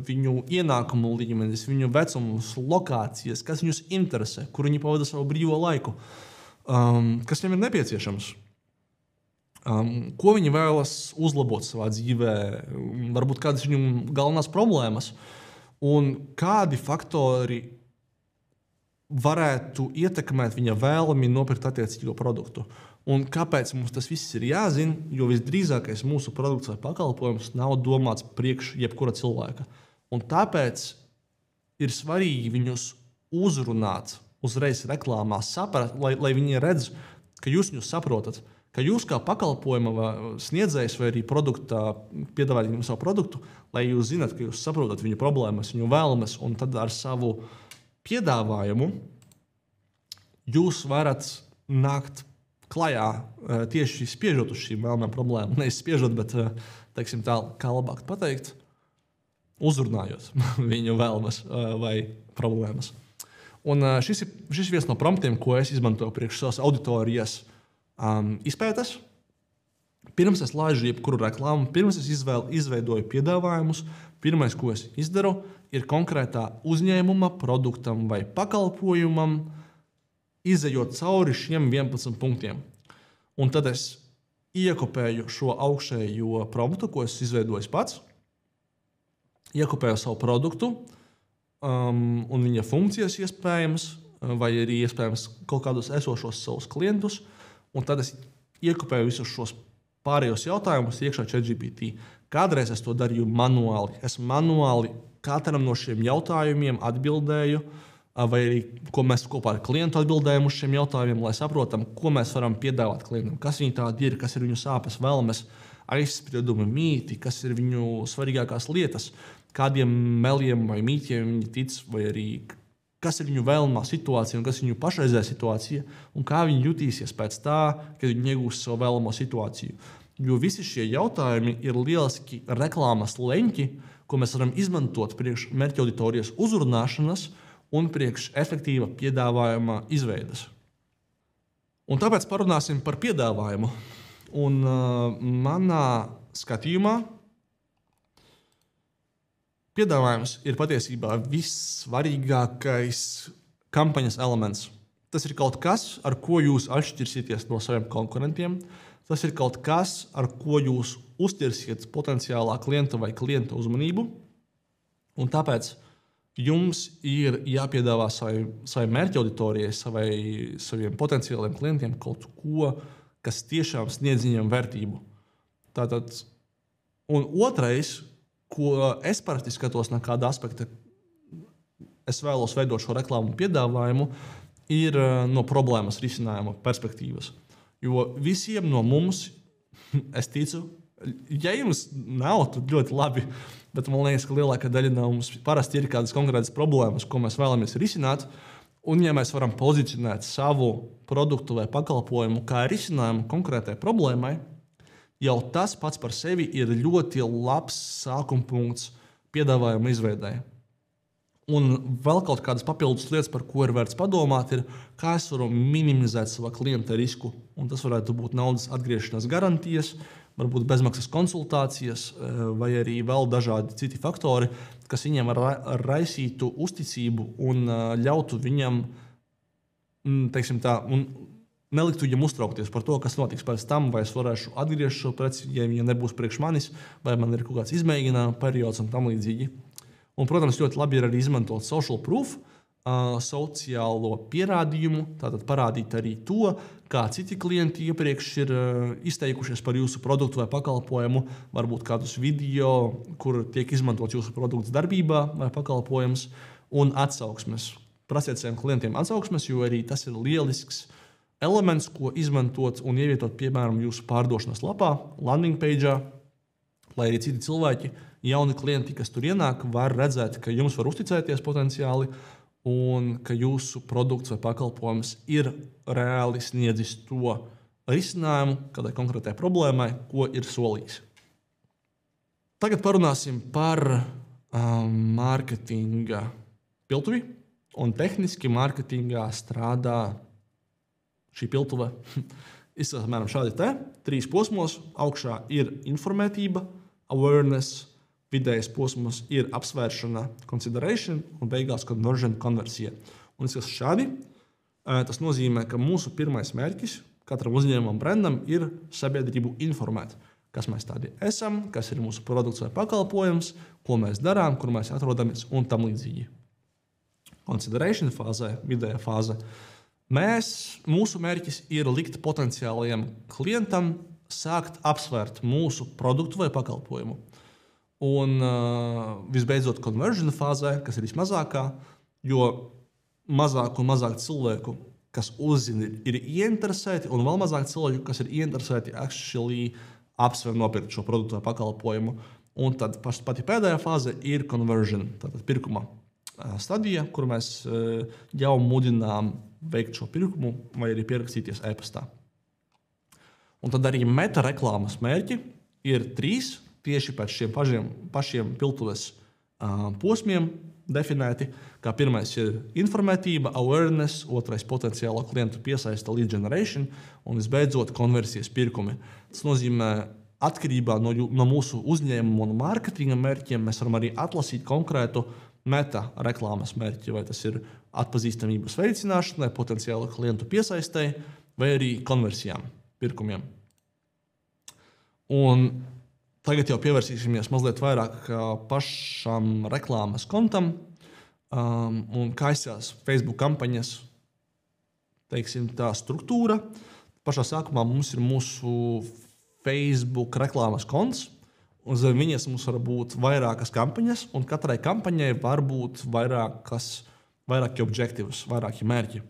viņu ienākumu līmenis, viņu vecums, lokācijas, kas viņus interesē, kur viņi pavada savu brīvo laiku, kas viņiem ir nepieciešams, ko viņi vēlas uzlabot savā dzīvē, varbūt kādas viņu galvenās problēmas, un kādi faktori varētu ietekmēt viņa vēlami nopirkt attiecīgo produktu. Un kāpēc mums tas viss ir jāzina? Jo visdrīzākais mūsu produkts vai pakalpojums nav domāts priekš jebkura cilvēka. Un tāpēc ir svarīgi viņus uzrunāt uzreiz reklāmā, saprast, lai viņi redz, ka jūs viņus saprotat, ka jūs kā pakalpojuma sniedzējs vai arī produkta piedāvājat viņam savu produktu, lai jūs zināt, ka jūs saprotat viņu problēmas, viņu vēlmes, un tad ar savu piedāvājumu jūs varat nākt klajā tieši spiežot uz šīm vēlmēm problēmām. Nevis spiežot, bet, teiksim tā, kā labāk pateikt, uzrunājot viņu vēlmes vai problēmas. Un šis ir viens no promptiem, ko es izmantoju priekš savas auditorijas izpētes. Pirms es laižu jebkuru reklāmu, pirms es izveidoju piedāvājumus, pirmais, ko es izdaru, ir konkrētā uzņēmuma, produktam vai pakalpojumam, izejot cauri šiem 11 punktiem. Un tad es iekopēju šo augšējo promptu, ko es izveidoju pats, iekopēju savu produktu un viņa funkcijas iespējams, vai arī iespējams kaut kādus esošos savus klientus, un tad es iekopēju visus šos pārējos jautājumus iekšā ChatGPT. Kādreiz es to darīju manuāli. Es manuāli katram no šiem jautājumiem atbildēju, vai arī ko mēs kopā ar klientu atbildējam uz šiem jautājumiem, lai saprotam, ko mēs varam piedāvāt klientam, kas viņi tādi ir, kas ir viņu sāpes, vēlmes, aizspriedumi, mīti, kas ir viņu svarīgākās lietas, kādiem meliem vai mītiem viņi tic, vai arī kas ir viņu vēlamā situācija un kas ir viņu pašreizējā situācija, un kā viņi jutīsies pēc tā, kad viņi iegūs savu vēlamo situāciju. Jo visi šie jautājumi ir lieliski reklāmas leņķi, ko mēs varam izmantot priekš mērķa auditorijas uzrunāšanas un priekš efektīva piedāvājuma izveides. Un tāpēc parunāsim par piedāvājumu. Un manā skatījumā piedāvājums ir patiesībā vissvarīgākais kampaņas elements. Tas ir kaut kas, ar ko jūs atšķirsieties no saviem konkurentiem. Tas ir kaut kas, ar ko jūs uzķersiet potenciālā klienta vai klienta uzmanību. Un tāpēc jums ir jāpiedāvā savai mērķa auditorijai, saviem potenciāliem klientiem kaut ko, kas tiešām sniedz viņam vērtību. Tātad, un otrais, ko es parasti skatos no kāda aspekta, es vēlos veidot šo reklāmu piedāvājumu, ir no problēmas risinājuma perspektīvas. Jo visiem no mums, es ticu, ja jums nav, tad ļoti labi, bet man liekas, ka lielākā daļa no mums parasti ir kādas konkrētas problēmas, ko mēs vēlamies risināt, un ja mēs varam pozicionēt savu produktu vai pakalpojumu kā risinājumu konkrētai problēmai, jau tas pats par sevi ir ļoti labs sākuma punkts piedāvājuma izveidē. Un vēl kaut kādas papildus lietas, par ko ir vērts padomāt, ir, kā es varu minimizēt savu klienta risku. Un tas varētu būt naudas atgriešanās garantijas, varbūt bezmaksas konsultācijas, vai arī vēl dažādi citi faktori, kas viņiem raisītu uzticību un ļautu viņam, teiksim tā, un neliktu viņam uztraukties par to, kas notiks pēc tam, vai es varēšu atgriezt šo preci, ja viņa nebūs priekš manis, vai man ir kaut kāds izmēģinājuma periods un tam līdzīgi. Un, protams, ļoti labi ir arī izmantot social proof, sociālo pierādījumu, tātad parādīt arī to, kā citi klienti iepriekš ir izteikušies par jūsu produktu vai pakalpojumu, varbūt kādus video, kur tiek izmantots jūsu produkts darbībā vai pakalpojums, un atsauksmes. Prasiet saviem klientiem atsauksmes, jo arī tas ir lielisks elements, ko izmantot un ievietot, piemēram, jūsu pārdošanas lapā, landing page'ā, lai arī citi cilvēki, jauni klienti, kas tur ienāk, var redzēt, ka jums var uzticēties potenciāli un ka jūsu produkts vai pakalpojums ir reāli sniedzis to risinājumu kādai konkrētai problēmai, ko ir solījis. Tagad parunāsim par mārketinga piltuvi. Un tehniski mārketingā strādā šī piltuve. Izskatās apmēram šādi te. 3 posmos. Augšā ir informētība, awareness, vidējais posmos ir apsvēršana, consideration un beigās conversion, konversija. Un izskatās šādi. Tas nozīmē, ka mūsu pirmais mērķis katram uzņēmumam brandam ir sabiedrību informēt, kas mēs tādi esam, kas ir mūsu produkts vai pakalpojums, ko mēs darām, kur mēs atrodamies un tam līdzīgi. Consideration fāzē, vidējā fāze, mūsu mērķis ir likt potenciālajiem klientam sākt apsvērt mūsu produktu vai pakalpojumu. Un visbeidzot conversion fāzē, kas ir vismazākā, jo mazāk un mazāk cilvēku, kas uzzina, ir ieinteresēti, un vēl mazāk cilvēku, kas ir ieinteresēti actually apsver nopirkt šo produktu vai pakalpojumu. Un tad pati pēdējā fāze ir conversion, tātad pirkuma stadija, kur mēs jau mudinām veikt šo pirkumu vai arī pierakstīties e-pastā. Un tad arī meta reklāmas mērķi ir 3, tieši pēc šiem pašiem piltuves posmiem definēti, kā pirmais ir informētība, awareness, otrais potenciālo klientu piesaista lead generation un visbeidzot konversijas pirkumi. Tas nozīmē, atkarībā no mūsu uzņēmuma un mārketinga mērķiem mēs varam arī atlasīt konkrētu meta reklāmas mērķi, vai tas ir atpazīstamības veicināšanai, potenciālo klientu piesaistei vai arī konversijām, pirkumiem. Un tagad jau pievērsīsimies mazliet vairāk pašam reklāmas kontam un kā izskatās Facebook kampaņas, teiksim, tā struktūra. Pašā sākumā mums ir mūsu Facebook reklāmas konts, un zem viņas mums var būt vairākas kampaņas, un katrai kampaņai var būt vairāki objektīvus, vairāki mērķi.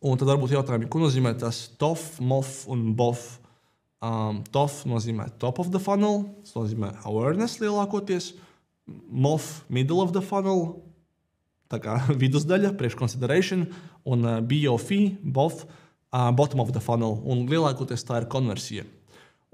Un tad varbūt jautājumi, ko nozīmē tas TOF, MOF un BOF. TOF nozīmē top of the funnel, tas nozīmē awareness lielākoties, MOF middle of the funnel, tā kā vidusdaļa, priekš consideration, un BOF, BOF, bottom of the funnel, un lielākoties tā ir konversija.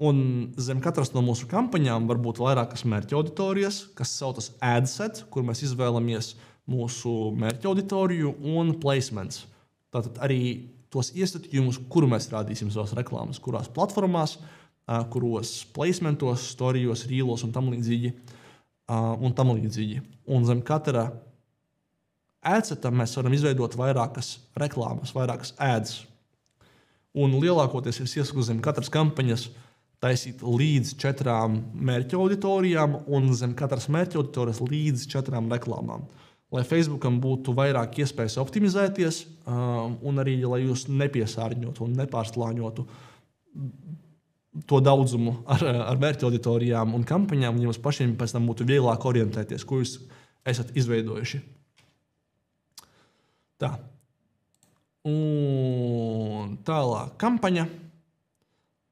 Un zem katras no mūsu kampaņām var būt vairākas mērķa auditorijas, kas saucas ad set, kur mēs izvēlamies mūsu mērķa auditoriju, un placements. Tātad arī tos iestatījumus, kuru mēs rādīsim savas reklāmas, kurās platformās, kuros placementos, storijos, rīlos un tam līdzīgi. Un zem katra adseta mēs varam izveidot vairākas reklāmas, vairākas ads. Un lielākoties es iesaku zem katras kampaņas taisīt līdz 4 mērķa auditorijām un zem katras mērķa auditorijas līdz 4 reklāmām. Lai Facebookam būtu vairāk iespējas optimizēties un arī, lai jūs nepiesārņotu un nepārslāņotu to daudzumu ar mērķa auditorijām un kampaņām, un jums pašiem pēc tam būtu vieglāk orientēties, ko jūs esat izveidojuši. Tā. Un tālāk kampaņa.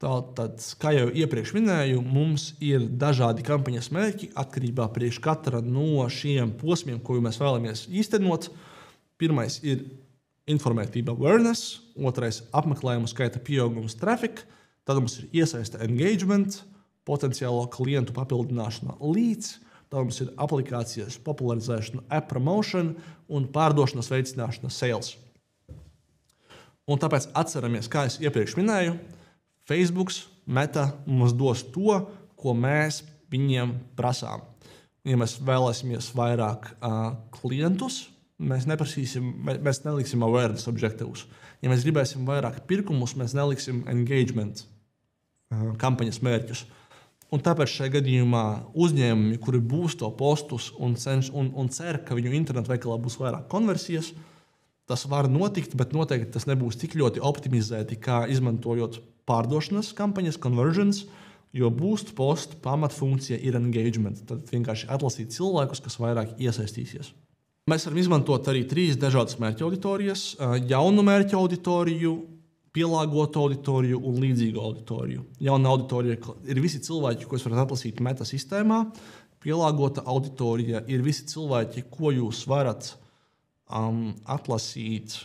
Tātad, kā jau iepriekš minēju, mums ir dažādi kampaņas mērķi atkarībā priekš katra no šiem posmiem, ko mēs vēlamies īstenot. Pirmais ir informētība awareness, otrais apmeklējumu skaita pieaugums traffic, tad mums ir iesaiste engagement, potenciālo klientu papildināšana leads, tad mums ir aplikācijas popularizēšana app promotion un pārdošanas veicināšana sales. Un tāpēc atceramies, kā es iepriekš minēju, Facebooks, Meta mums dos to, ko mēs viņiem prasām. Ja mēs vēlēsimies vairāk klientus, mēs neliksim awareness objektīvus. Ja mēs gribēsim vairāk pirkumus, mēs neliksim engagement kampaņas mērķus. Un tāpēc šajā gadījumā uzņēmumi, kuri boosto postus un cer, ka viņu internetu veikalā būs vairāk konversijas, tas var notikt, bet noteikti tas nebūs tik ļoti optimizēti, kā izmantojot pārdošanas kampaņas, conversions, jo boost post pamatfunkcija ir engagement. Tad vienkārši atlasīt cilvēkus, kas vairāk iesaistīsies. Mēs varam izmantot arī 3 dažādas mērķa auditorijas, jaunu mērķa auditoriju, pielāgotu auditoriju un līdzīgu auditoriju. Jauna auditorija ir visi cilvēki, ko jūs varat atlasīt meta sistēmā. Pielāgota auditorija ir visi cilvēki, ko jūs varat atlasīt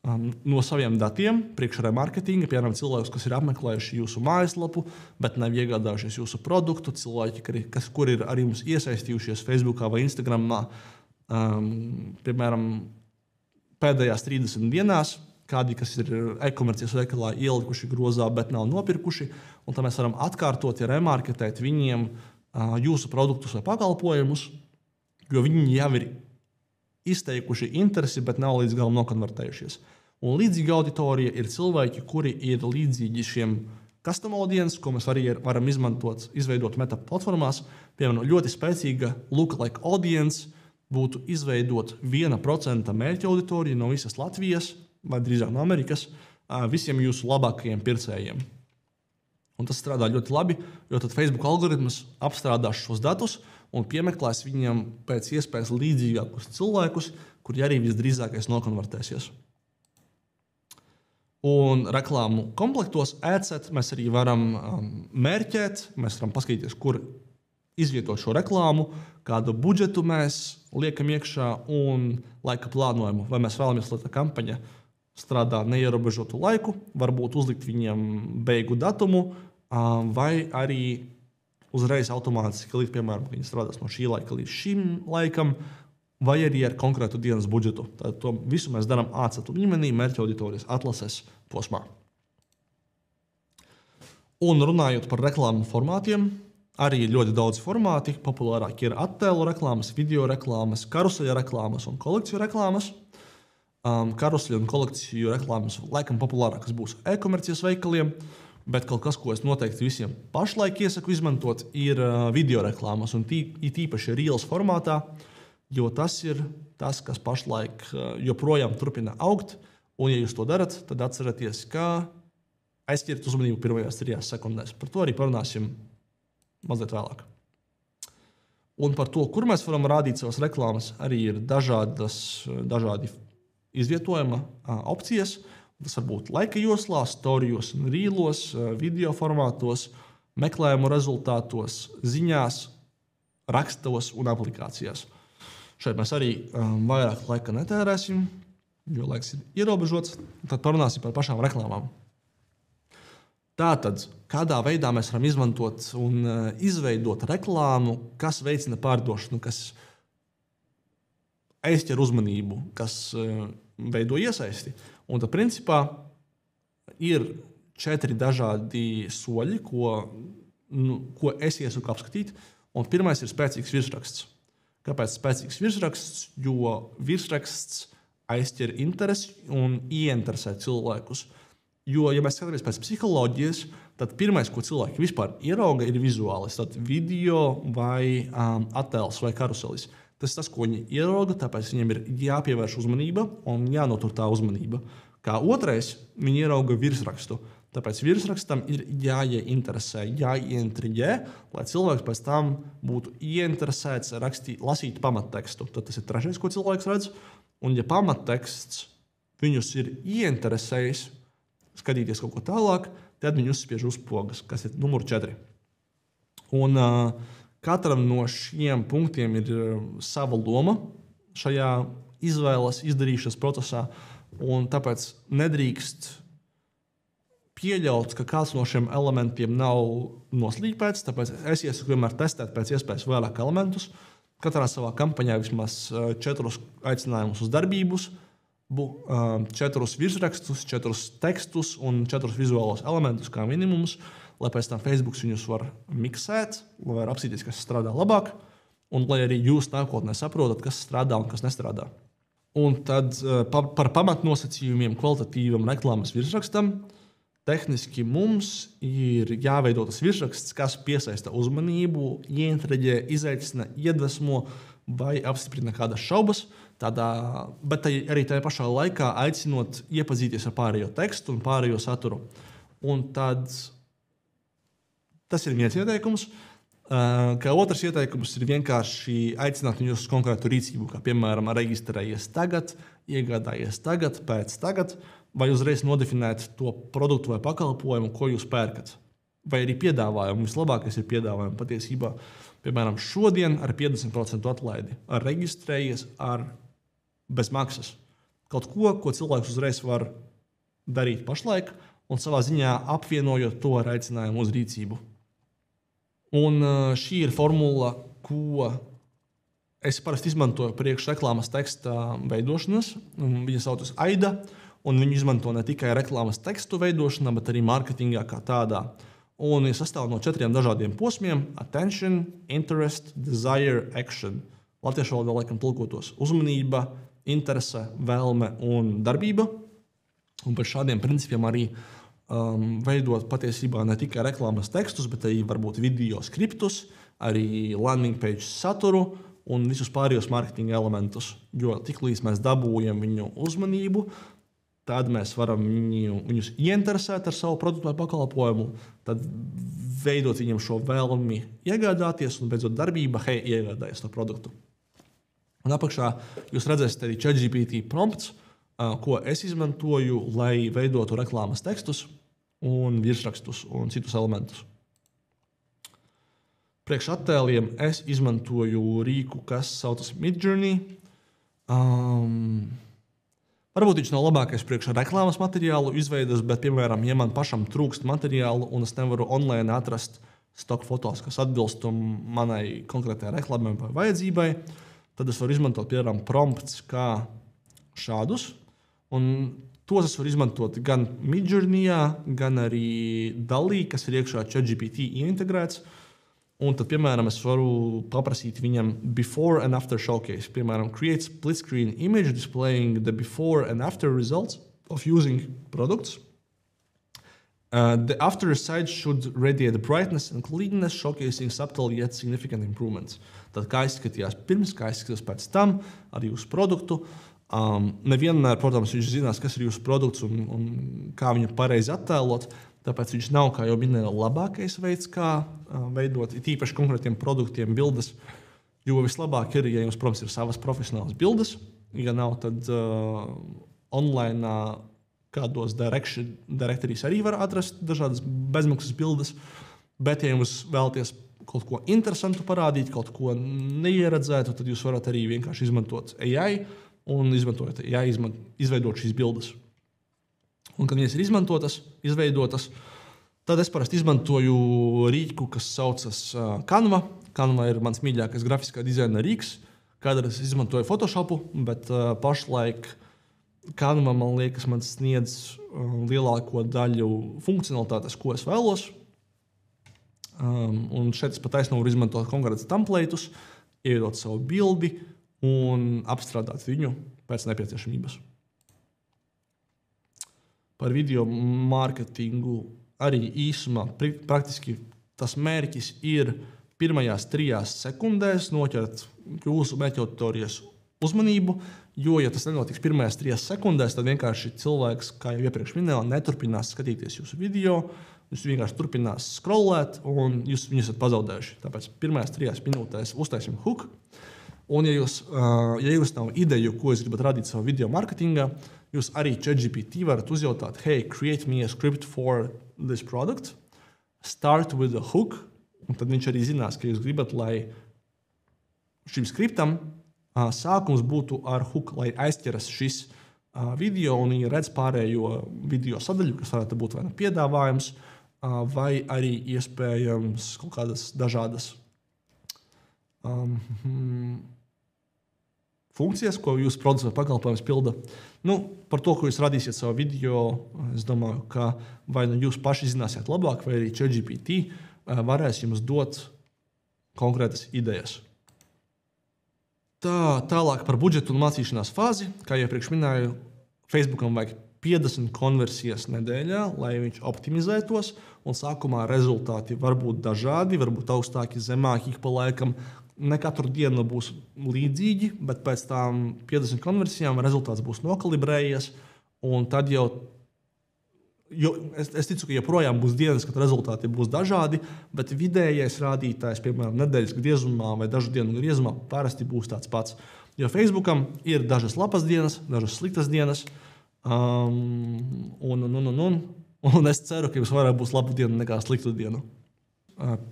no saviem datiem, priekš remarketinga, piemēram, cilvēkus, kas ir apmeklējuši jūsu mājaslapu, bet nav iegādājušies jūsu produktu, cilvēki, kur ir ar jums iesaistījušies Facebookā vai Instagramā, piemēram, pēdējās 30 dienās, kādi, kas ir e-komercijas veikalā ielikuši grozā, bet nav nopirkuši, un tad mēs varam atkārtot, remarketēt viņiem jūsu produktus vai pakalpojumus, jo viņi jau ir izteikuši interesi, bet nav līdz galam nokonvertējušies. Un līdzīga auditorija ir cilvēki, kuri ir līdzīgi šiem custom audience, ko mēs varam izveidot meta platformās. Piemēram, ļoti spēcīga lookalike audience būtu izveidot 1% mērķa auditoriju no visas Latvijas, vai drīzāk no Amerikas, visiem jūsu labākajiem pircējiem. Un tas strādā ļoti labi, jo tad Facebook algoritms apstrādās šos datus un piemeklēs viņam pēc iespējas līdzīgākus cilvēkus, kuri arī visdrīzākais nokonvertēsies. Un reklāmu komplektos AdSet mēs arī varam mērķēt, mēs varam paskatīties, kur izvietot šo reklāmu, kādu budžetu mēs liekam iekšā un laika plānojumu. Vai mēs vēlamies, lai tā kampaņa strādā neierobežotu laiku, varbūt uzlikt viņiem beigu datumu, vai arī uzreiz automātiski likt, piemēram, ka viņi strādās no šī laika līdz šim laikam, vai arī ar konkrētu dienas budžetu. Tad to visu mēs darām AdSet līmenī, mērķa auditorijas atlases posmā. Un runājot par reklāmu formātiem, arī ir ļoti daudz formāti. Populārākie ir attēlu reklāmas, video reklāmas, karuseļa reklāmas un kolekciju reklāmas. Karuseļu un kolekciju reklāmas laikam populārākas būs e-komercijas veikaliem, bet kaut kas, ko es noteikti visiem pašlaik iesaku izmantot, ir video reklāmas, un tīpaši Reels formātā, jo tas ir tas, kas pašlaik joprojām turpina augt, un ja jūs to darat, tad atcerieties, kā aizķirt uzmanību pirmajās 3 sekundēs. Par to arī parunāsim mazliet vēlāk. Un par to, kur mēs varam rādīt savas reklāmas, arī ir dažādi izvietojuma opcijas. Tas var būt laika joslā, storijos un rīlos, video formātos, meklējumu rezultātos, ziņās, rakstos un aplikācijās. Šeit mēs arī vairāk laika netērēsim, jo laiks ir ierobežots. Tad parunāsim par pašām reklāmām. Tātad, kādā veidā mēs varam izmantot un izveidot reklāmu, kas veicina pārdošanu, kas aizķer uzmanību, kas veido iesaisti. Un tad, principā, ir 4 dažādi soļi, ko es iesaku apskatīt. Un pirmais ir spēcīgs virsraksts. Kāpēc spēcīgs virsraksts? Jo virsraksts aizķer interesi un ieinteresē cilvēkus. Jo, ja mēs skatāmies pēc psiholoģijas, tad pirmais, ko cilvēki vispār ierauga, ir vizuālis. Tad video vai attēls vai karuselis. Tas ir tas, ko viņi ierauga, tāpēc viņiem ir jāpievērš uzmanība un jānotur tā uzmanība. Kā otrais, viņi ierauga virsrakstu. Tāpēc virsrakstam ir jāieinteresē, jāieintriģē, lai cilvēks pēc tam būtu ieinteresēts lasīt pamattekstu. Tad tas ir trešais, ko cilvēks redz. Un ja pamatteksts viņus ir ieinteresējis skatīties kaut ko tālāk, tad viņi uzspiež uz pogas, kas ir numur 4. Un katram no šiem punktiem ir sava loma šajā izvēles izdarīšanas procesā, un tāpēc nedrīkst pieļaut, ka kāds no šiem elementiem nav noslīpēts, tāpēc es iesaku vienmēr testēt pēc iespējas vairāk elementus. Katrā savā kampaņā vismaz 4 aicinājumus uz darbības, 4 virsrakstus, 4 tekstus un 4 vizuālos elementus kā minimums, lai pēc tam Facebook viņus var miksēt, lai var apsīties, kas strādā labāk, un lai arī jūs nākotnē saprotat, kas strādā un kas nestrādā. Un tad par pamatnosacījumiem kvalitatīvam reklāmas virsrakstam tehniski mums ir jāveido tas virsraksts, kas piesaista uzmanību, ieintriģē, izaicina, iedvesmo vai apstiprina kādas šaubas, bet arī tajā pašā laikā aicinot iepazīties ar pārējo tekstu un pārējo saturu. Un tad tas ir viens ieteikums. Kā otrs ieteikums ir vienkārši aicināt viņus uz konkrētu rīcību, kā piemēram reģistrējies tagad, iegādājies tagad, pēc tagad, vai uzreiz nodefinēt to produktu vai pakalpojumu, ko jūs pērkat. Vai arī piedāvājumu. Vislabākais ir piedāvājumu patiesībā. Piemēram, šodien ar 50% atlaidi. Ar reģistrējies bez maksas. kaut ko, ko cilvēks uzreiz var darīt pašlaik, un savā ziņā apvienojot to ar aicinājumu uz rīcību. Un šī ir formula, ko es parasti izmantoju priekš reklāmas teksta veidošanas. Viņa saucas AIDA, un viņu izmanto ne tikai reklāmas tekstu veidošanā, bet arī mārketingā kā tādā. Un viņa sastāv no 4 dažādiem posmiem – attention, interest, desire, action. Latviešu valodā laikam tulkotos uzmanība, interese, vēlme un darbība. Un par šādiem principiem arī veidot patiesībā ne tikai reklāmas tekstus, bet arī varbūt video skriptus, arī landing page saturu un visus pārējos mārketinga elementus. Jo tiklīdz mēs dabūjam viņu uzmanību, tad mēs varam viņus ieinteresēt ar savu produktu vai pakalpojumu, tad veidot viņam šo vēlmi iegādāties un beidzot darbība, hei, iegādājies to produktu. Un apakšā jūs redzēsiet arī ChatGPT prompts, ko es izmantoju, lai veidotu reklāmas tekstus un virsrakstus un citus elementus. Priekš attēliem es izmantoju rīku, kas saucas Midjourney. Varbūt viņš nav labākais priekš reklāmas materiālu izveidas, bet, piemēram, ja man pašam trūkst materiālu un es nevaru online atrast stock fotos, kas atbilst manai konkrētajai reklāmai vai vajadzībai, tad es varu izmantot, piemēram, prompts kā šādus. Un tos es varu izmantot gan Midjourneyā, gan arī DALL-E, kas ir iekšā ChatGPT ieintegrēts. Un tad, piemēram, es varu paprasīt viņam before and after showcase. Piemēram, create split screen image displaying the before and after results of using products. The after side should radiate brightness and cleanness, showcasing subtle yet significant improvements. Tad kā izskatījās pirms, kā izskatījās pēc tam ar jūsu produktu. Nevienmēr, protams, viņš zinās, kas ir jūsu produkts un kā viņu pareizi attēlot. Tāpēc viņš nav, kā jau minēju, labākais veids, kā veidot tīpaši konkrētiem produktiem bildes. Jo vislabāk ir, ja jums, protams, ir savas profesionālas bildes. Ja nav, tad online kādos direktorijas arī var atrast dažādas bezmaksas bildes. Bet, ja jums vēlaties kaut ko interesantu parādīt, kaut ko neieredzētu, tad jūs varat arī vienkārši izmantot AI un izmantojot AI, izveidot šīs bildes. Un, kad viņas ir izveidotas, tad es parasti izmantoju rīku, kas saucas Canva. Canva ir mans mīļākais grafiskā dizaina rīks. Kādreiz es izmantoju Photoshopu, bet pašlaik Canva, man liekas, man sniedz lielāko daļu funkcionalitātes, ko es vēlos. Un šeit es pat varu izmantot konkrētus templatus, ievietot savu bildi un apstrādāt viņu pēc nepieciešamības. Par video mārketingu arī īsumā praktiski tas mērķis ir pirmajās 3 sekundēs noķert jūsu mērķa auditorijas uzmanību, jo, ja tas nenotiks pirmajās 3 sekundēs, tad vienkārši cilvēks, kā jau iepriekš minēju, neturpinās skatīties jūsu video, jūs vienkārši turpinās scrollēt un jūs viņus esat pazaudējuši. Tāpēc pirmajās 3 minūtēs uztaisim hook. Un ja jūs nav ideju, ko jūs gribat radīt savā video marketingā, jūs arī ChatGPT varat uzjautāt, hey, create me a script for this product, start with a hook, un tad viņš arī zinās, ka jūs gribat, lai šim skriptam sākums būtu ar hook, lai aizķeras šis video un viņi redz pārējo video sadaļu, kas varētu būt vai nu piedāvājums, vai arī iespējams kaut kādas dažādas funkcijas, ko jūsu produkts vai pakalpojums pilda. Par to, ko jūs radīsiet savā video, es domāju, ka vai nu jūs paši zināsiet labāk, vai arī ChatGPT varēs jums dot konkrētas idejas. Tālāk par budžetu un mācīšanās fāzi. Kā iepriekš minēju, Facebookam vajag 50 konversijas nedēļā, lai viņš optimizētos, un sākumā rezultāti var būt dažādi, varbūt augstāki, zemāki pa laikam. Ne katru dienu būs līdzīgi, bet pēc tām 50 konversijām rezultāts būs nokalibrējies, un tad jau es ticu, ka joprojām būs dienas, kad rezultāti būs dažādi, bet vidējais rādītājs, piemēram, nedēļas griezumā vai dažu dienu griezumā, parasti būs tāds pats. Jo Facebookam ir dažas labas dienas, dažas sliktas dienas, un es ceru, ka jums vairāk būs laba diena nekā sliktu dienu.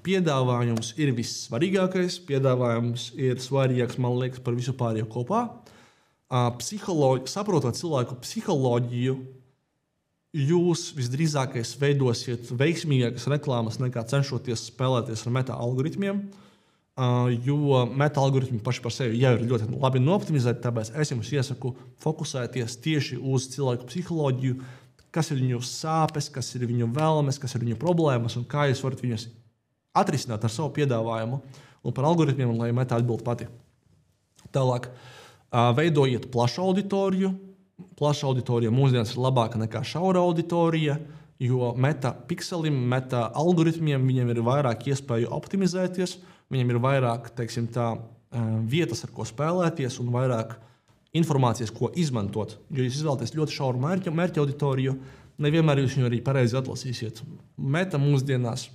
Piedāvājums ir vissvarīgākais. Piedāvājums ir svarīgāks, man liekas, par visu pārējo kopā. saprotot cilvēku psiholoģiju, jūs visdrīzākais veidosiet veiksmīgākas reklāmas nekā cenšoties spēlēties ar meta algoritmiem, jo meta algoritmi paši par sevi jau ir ļoti labi nooptimizēti, tāpēc es jums iesaku fokusēties tieši uz cilvēku psiholoģiju, kas ir viņu sāpes, kas ir viņu vēlmes, kas ir viņu problēmas un kā jūs varat viņus atrisināt ar savu piedāvājumu un par algoritmiem, lai meta atbild pati. Tālāk, veidojiet plašu auditoriju. Plaša auditorija mūsdienās ir labāka nekā šaura auditorija, jo meta pikselim, meta algoritmiem viņiem ir vairāk iespēju optimizēties, viņiem ir vairāk, teiksim tā, vietas, ar ko spēlēties un vairāk informācijas, ko izmantot. Jo jūs izvēlaties ļoti šauru mērķa auditoriju, nevienmēr jūs viņu arī pareizi atlasīsiet. Meta mūsdienās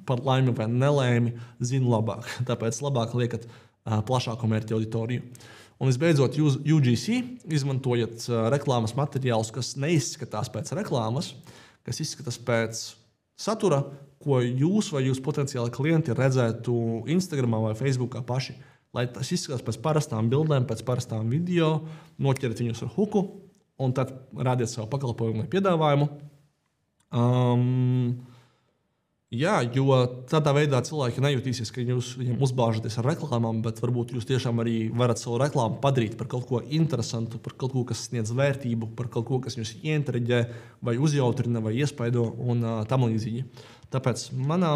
par laimi vai nelēmi zina labāk, tāpēc labāk liekat plašāku mērķa auditoriju. Un visbeidzot, UGC izmantojat reklāmas materiālus, kas neizskatās pēc reklāmas, kas izskatās pēc satura, ko jūs vai jūs potenciāli klienti redzētu Instagramā vai Facebookā paši. Lai tas izskatās pēc parastām bildēm, pēc parastām video, noķerat viņus ar huku un tad rādiet savu pakalpojumu vai piedāvājumu. Jā, jo tādā veidā cilvēki nejutīsies, ka jūs viņiem uzbāžaties ar reklāmām, bet varbūt jūs tiešām arī varat savu reklāmu padarīt par kaut ko interesantu, par kaut ko, kas sniedz vērtību, par kaut ko, kas jūs ieintereģē vai uzjautrina vai iespaido un tam līdzīgi. Tāpēc manā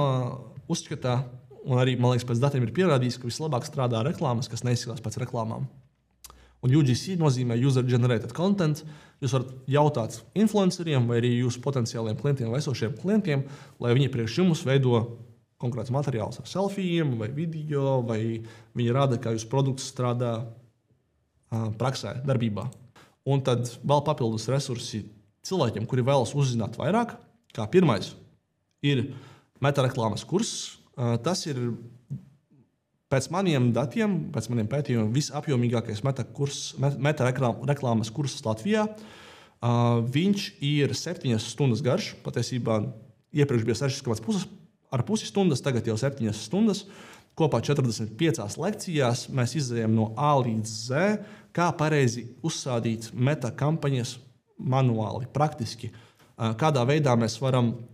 uzskatā, un arī, man liekas, pēc datiem ir pierādījis, ka vislabāk strādā reklāmas, kas neizskatās pēc reklāmām. Un UGC nozīmē user-generated content. Jūs varat jautāt influenceriem vai arī jūsu potenciāliem klientiem vai esošiem klientiem, lai viņi priekš jums veido konkrēts materiāls ar selfijiem vai video, vai viņi rāda, kā jūsu produkts strādā praksē, darbībā. Un tad vēl papildus resursi cilvēkiem, kuri vēlas uzzināt vairāk. Kā pirmais ir metareklāmas kurss. Tas ir pēc maniem datiem, pēc maniem pētījumiem, visapjomīgākais metareklāmas kurss Latvijā. Viņš ir 7 stundas garš. Patiesībā iepriekš bija 6,5 stundas, tagad jau 7 stundas. Kopā 45 lekcijās mēs izējām no A līdz Z, kā pareizi uzsādīt meta kampaņas manuāli, praktiski. Kādā veidā mēs varam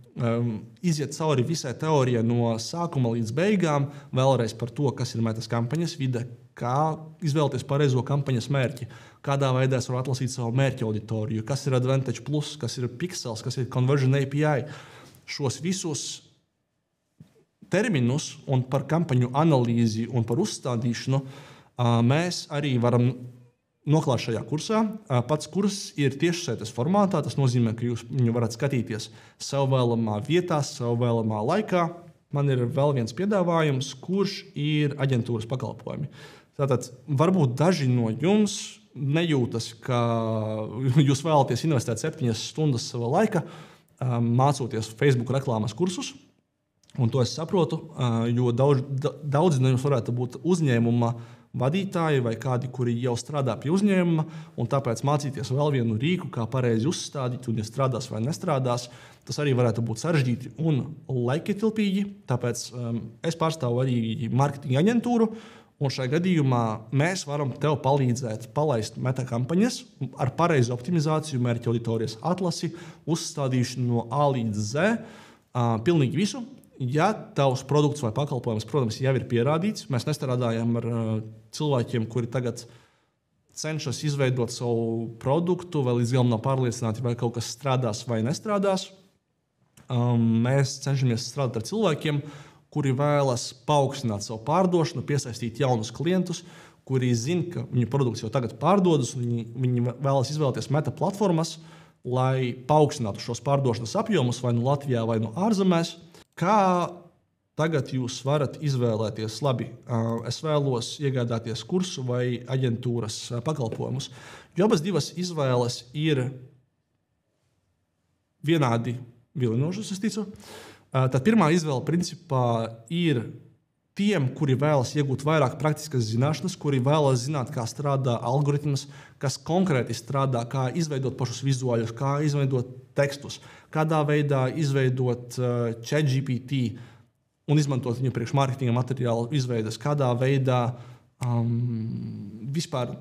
iziet cauri visai teorijai no sākuma līdz beigām, vēlreiz par to, kas ir metas kampaņas vide, kā izvēlēties pareizo kampaņas mērķi, kādā veidā es varu atlasīt savu mērķa auditoriju, kas ir Advantage Plus, kas ir Pixels, kas ir Conversion API. Šos visus terminus un par kampaņu analīzi un par uzstādīšanu mēs arī varam noklāt šajā kursā. Pats kurs ir tiešsaites formātā. Tas nozīmē, ka jūs viņu varat skatīties sev vēlamā vietā, sev vēlamā laikā. Man ir vēl viens piedāvājums, kurš ir aģentūras pakalpojumi. Tātad varbūt daži no jums nejūtas, ka jūs vēlaties investēt 7 stundas sava laika, mācoties Facebook reklāmas kursus. Un to es saprotu, jo daudzi no jums varētu būt uzņēmuma vadītāji vai kādi, kuri jau strādā pie uzņēmuma, un tāpēc mācīties vēl vienu rīku, kā pareizi uzstādīt, un ja strādās vai nestrādās, tas arī varētu būt sarežģīti un laikietilpīgi. Tāpēc es pārstāvu arī marketinga aģentūru, un šajā gadījumā mēs varam tev palīdzēt palaist meta kampaņas ar pareizu optimizāciju, mērķa auditorijas atlasi, uzstādīšanu no A līdz Z, pilnīgi visu. Ja tavs produkts vai pakalpojums, protams, jau ir pierādīts, mēs nestrādājam ar cilvēkiem, kuri tagad cenšas izveidot savu produktu, vai līdz galam nav pārliecināti, vai kaut kas strādās vai nestrādās. Mēs cenšamies strādāt ar cilvēkiem, kuri vēlas paaugstināt savu pārdošanu, piesaistīt jaunus klientus, kuri zina, ka viņu produkts jau tagad pārdodas, un viņi vēlas izvēlēties meta platformas, lai paaugstinātu šos pārdošanas apjomus vai nu Latvijā, vai nu ārzemēs. Kā tagad jūs varat izvēlēties, labi, es vēlos iegādāties kursu vai aģentūras pakalpojumus? Jo abas divas izvēles ir vienādi vilinošas, es ticu. Tad pirmā izvēle principā ir tiem, kuri vēlas iegūt vairāk praktiskas zināšanas, kuri vēlas zināt, kā strādā algoritms, kas konkrēti strādā, kā izveidot pašus vizuāļus, kā izveidot tekstus, kādā veidā izveidot ChatGPT un izmantot viņu priekš mārketinga materiālu izveidas, kādā veidā vispār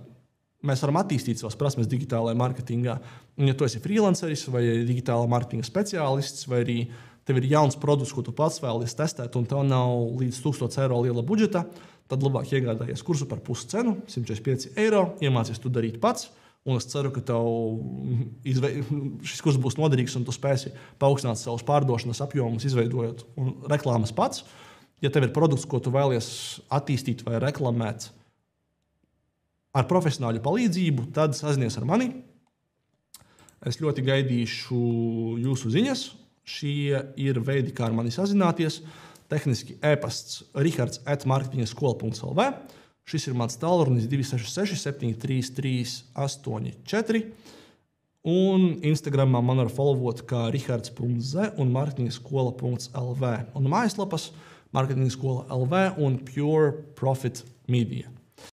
mēs varam attīstīt savas prasmes digitālajā mārketingā. Un, ja tu esi freelanceris vai digitālā mārketinga speciālists, vai arī tev ir jauns produkts, ko tu pats vēlies testēt, un tev nav līdz 1000 eiro liela budžeta, tad labāk iegādājies kursu par puscenu, 145 eiro, iemācies to darīt pats. Un es ceru, ka tev šis kurs būs noderīgs un tu spēsi paaugstināt savus pārdošanas apjomus, izveidojot reklāmas pats. Ja tev ir produkts, ko tu vēlies attīstīt vai reklamēt ar profesionāļu palīdzību, tad sazinies ar mani. Es ļoti gaidīšu jūsu ziņas. Šie ir veidi, kā ar mani sazināties. Tehniski e-pasts rihards@marketingaskola.lv. Šis ir mans tālrunis 266 733 84. Un Instagramā man var followot kā rihards.z un marketingaskola.lv. Un mājaslapas marketingaskola.lv un Pure Profit Media.